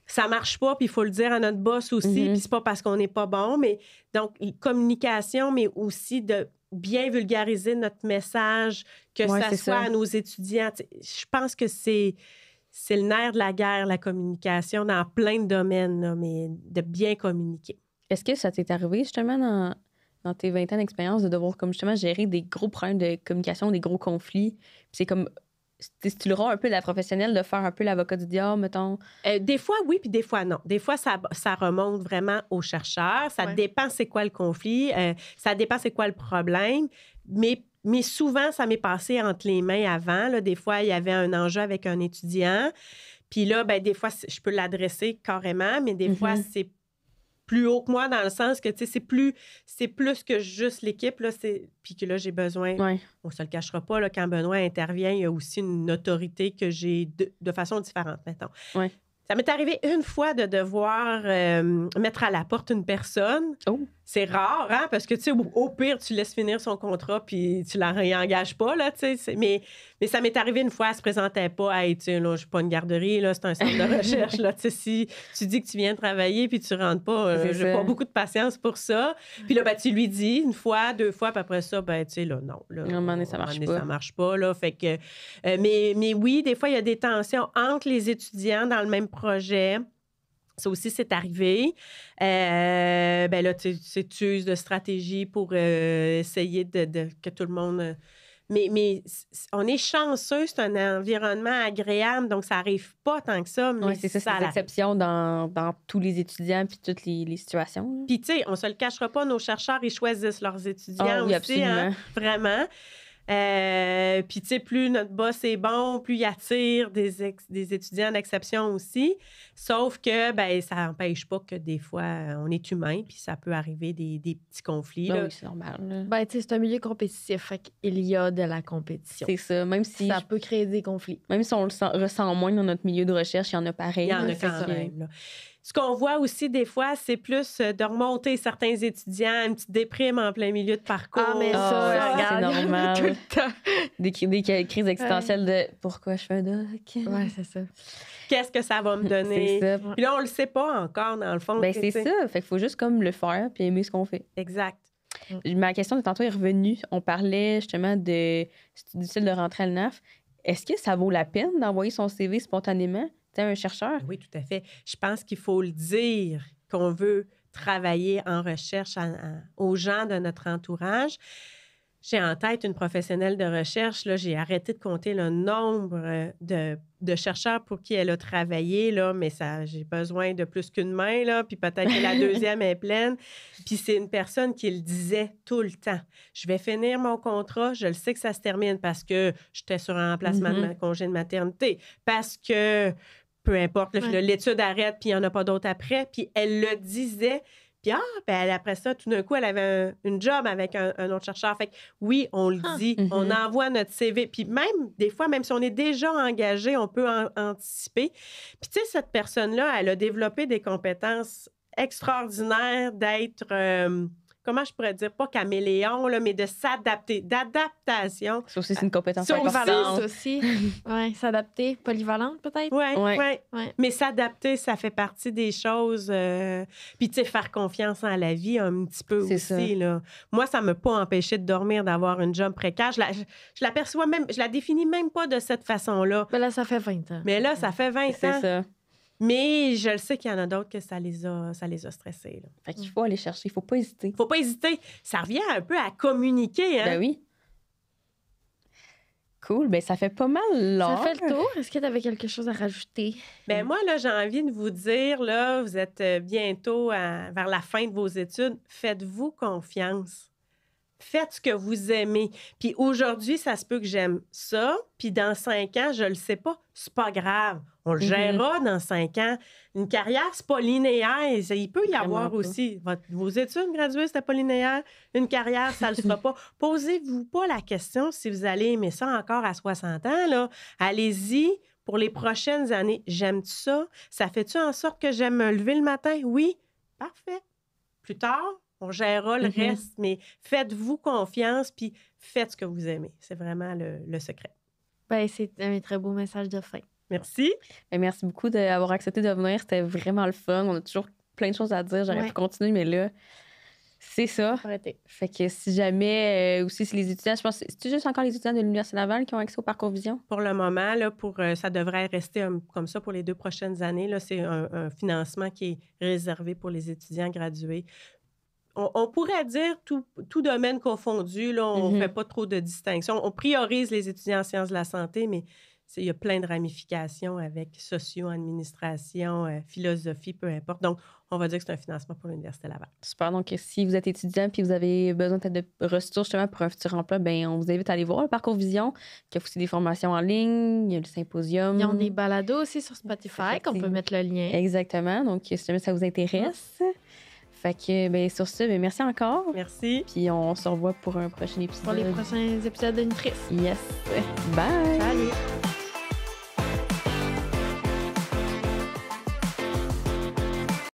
ça marche pas, puis il faut le dire à notre boss aussi, puis c'est pas parce qu'on n'est pas bon. Mais donc, communication, mais aussi de bien vulgariser notre message, que ça soit à nos étudiants. Je pense que c'est le nerf de la guerre, la communication, dans plein de domaines, là, mais de bien communiquer. Est-ce que ça t'est arrivé, justement, dans tes 20 ans d'expérience, de devoir, comme justement, gérer des gros problèmes de communication, des gros conflits? Puis c'est comme... C'est le rôle un peu de la professionnelle de faire un peu l'avocat du diable, mettons? Des fois, oui, puis des fois, non. Des fois, ça remonte vraiment aux chercheurs. Ça dépend c'est quoi le conflit. Ça dépend c'est quoi le problème. Mais souvent, ça m'est passé entre les mains avant. Là. Des fois, il y avait un enjeu avec un étudiant. Puis là, ben, des fois, je peux l'adresser carrément, mais des fois, c'est plus haut que moi dans le sens que, tu sais, c'est plus que juste l'équipe, là, puis que là, j'ai besoin... On ne se le cachera pas, là, quand Benoît intervient, il y a aussi une autorité que j'ai de façon différente, mettons. Ça m'est arrivé une fois de devoir mettre à la porte une personne. C'est rare, hein, parce que, tu sais, au pire, tu laisses finir son contrat puis tu la réengages pas, là, tu sais. Mais ça m'est arrivé une fois, elle se présentait pas. Hey, tu sais, là, je suis pas une garderie, là, c'est un centre de recherche, là. Tu sais, si tu dis que tu viens travailler puis tu rentres pas, j'ai pas beaucoup de patience pour ça. Puis là, ben, tu lui dis une fois, 2 fois, puis après ça, ben, tu sais, là, non. Là, à un moment donné, ça marche pas, là. Fait que... mais oui, des fois, il y a des tensions entre les étudiants dans le même projet. Ça aussi, c'est arrivé. Ben là, tu uses de stratégies pour essayer que tout le monde... Mais on est chanceux, c'est un environnement agréable, donc ça n'arrive pas tant que ça. Oui, c'est ça, c'est des exceptions dans tous les étudiants puis toutes les situations. Puis, tu sais, on ne se le cachera pas, nos chercheurs, ils choisissent leurs étudiants aussi, absolument. Vraiment. Puis, tu sais, plus notre boss est bon, plus il attire des étudiants d'exception aussi. Sauf que, ben ça n'empêche pas que des fois, on est humain, puis ça peut arriver des petits conflits. Ben oui, c'est normal. Ben, tu sais, c'est un milieu compétitif, fait qu'il y a de la compétition. C'est ça, même si... Ça peut créer des conflits. Même si on le ressent moins dans notre milieu de recherche, il y en a pareil. Il y en a quand même, là. Ce qu'on voit aussi des fois, c'est plus de remonter certains étudiants, une petite déprime en plein milieu de parcours. Ah, mais ça, c'est normal. Tout le temps. Des crises existentielles de « Pourquoi je fais un doc? » Ouais, c'est ça. Qu'est-ce que ça va me donner? C'est ça. Puis là, on le sait pas encore, dans le fond. Ben, c'est ça. Fait qu'il faut juste comme le faire puis aimer ce qu'on fait. Exact. Ma question de tantôt est revenue. On parlait justement de... C'est difficile de rentrer à l'UNAF. Est-ce que ça vaut la peine d'envoyer son CV spontanément? T'es un chercheur? Oui, tout à fait. Je pense qu'il faut le dire qu'on veut travailler en recherche aux gens de notre entourage. J'ai en tête une professionnelle de recherche. Là, j'ai arrêté de compter le nombre de chercheurs pour qui elle a travaillé, là, mais j'ai besoin de plus qu'une main, là, puis peut-être que la deuxième est pleine. Puis c'est une personne qui le disait tout le temps. Je vais finir mon contrat, je le sais que ça se termine parce que j'étais sur un remplacement de congé de maternité, parce que peu importe, l'étude arrête, puis il n'y en a pas d'autres après. Puis elle le disait. Puis après ça, tout d'un coup, elle avait une job avec un autre chercheur. Fait que oui, on le dit, on envoie notre CV. Puis même, des fois, même si on est déjà engagé, on peut anticiper. Puis tu sais, cette personne-là, elle a développé des compétences extraordinaires d'être... comment je pourrais dire, pas caméléon, là, mais de s'adapter, d'adaptation. Ça aussi, c'est une compétence polyvalente aussi. Oui, s'adapter. Polyvalente, peut-être? Oui. Mais s'adapter, ça fait partie des choses. Puis, tu sais, faire confiance en la vie un petit peu aussi. Là. Moi, ça ne m'a pas empêché de dormir, d'avoir une job précaire. Je l'aperçois même, je la définis même pas de cette façon-là. Mais là, ça fait 20 ans. Mais là, ça fait 20 ans. C'est ça. Mais je le sais qu'il y en a d'autres que ça les a stressés. Là. Fait qu'il faut aller chercher, il faut pas hésiter. Il faut pas hésiter. Ça revient un peu à communiquer. Hein? Ben oui. Cool. Ben ça fait pas mal l'heure. Ça fait le tour. Est-ce que tu avais quelque chose à rajouter? Ben moi, là, j'ai envie de vous dire, là, vous êtes bientôt vers la fin de vos études. Faites-vous confiance. Faites ce que vous aimez. Puis aujourd'hui, ça se peut que j'aime ça. Puis dans 5 ans, je le sais pas. C'est pas grave. On le gérera dans 5 ans. Une carrière, c'est pas linéaire. Il peut y avoir aussi. Vos études graduées, c'était pas linéaire. Une carrière, ça le sera pas. Posez-vous pas la question si vous allez aimer ça encore à 60 ans. Là. Allez-y pour les prochaines années. J'aime ça? Ça fait-tu en sorte que j'aime me lever le matin? Oui. Parfait. Plus tard, on gérera le reste, mais faites-vous confiance puis faites ce que vous aimez. C'est vraiment le secret. Ben, c'est un très beau message de fin. Merci. Et merci beaucoup d'avoir accepté de venir. C'était vraiment le fun. On a toujours plein de choses à dire. J'aurais pu continuer, mais là, c'est ça. Arrêtez. Fait que si jamais, aussi, si les étudiants, je pense, c'est juste encore les étudiants de l'Université Laval qui ont accès au parcours Vision? Pour le moment, là, ça devrait rester comme ça pour les 2 prochaines années. Là, c'est un financement qui est réservé pour les étudiants gradués. On pourrait dire tout domaine confondu, là, on ne fait pas trop de distinction. On priorise les étudiants en sciences de la santé, mais il y a plein de ramifications avec socio, administration, philosophie, peu importe. Donc, on va dire que c'est un financement pour l'Université Laval. Super. Donc, si vous êtes étudiant et vous avez besoin peut-être de ressources justement pour un futur emploi, bien, on vous invite à aller voir le Parcours Vision, qui a aussi des formations en ligne, il y a le symposium. Ils ont des balados aussi sur Spotify qu'on peut mettre le lien. Exactement. Donc, si jamais ça vous intéresse. Fait que, bien, sur ce, bien, merci encore. Merci. Puis on se revoit pour un prochain épisode. Pour les prochains épisodes de Nutrice. Yes. Bye. Salut.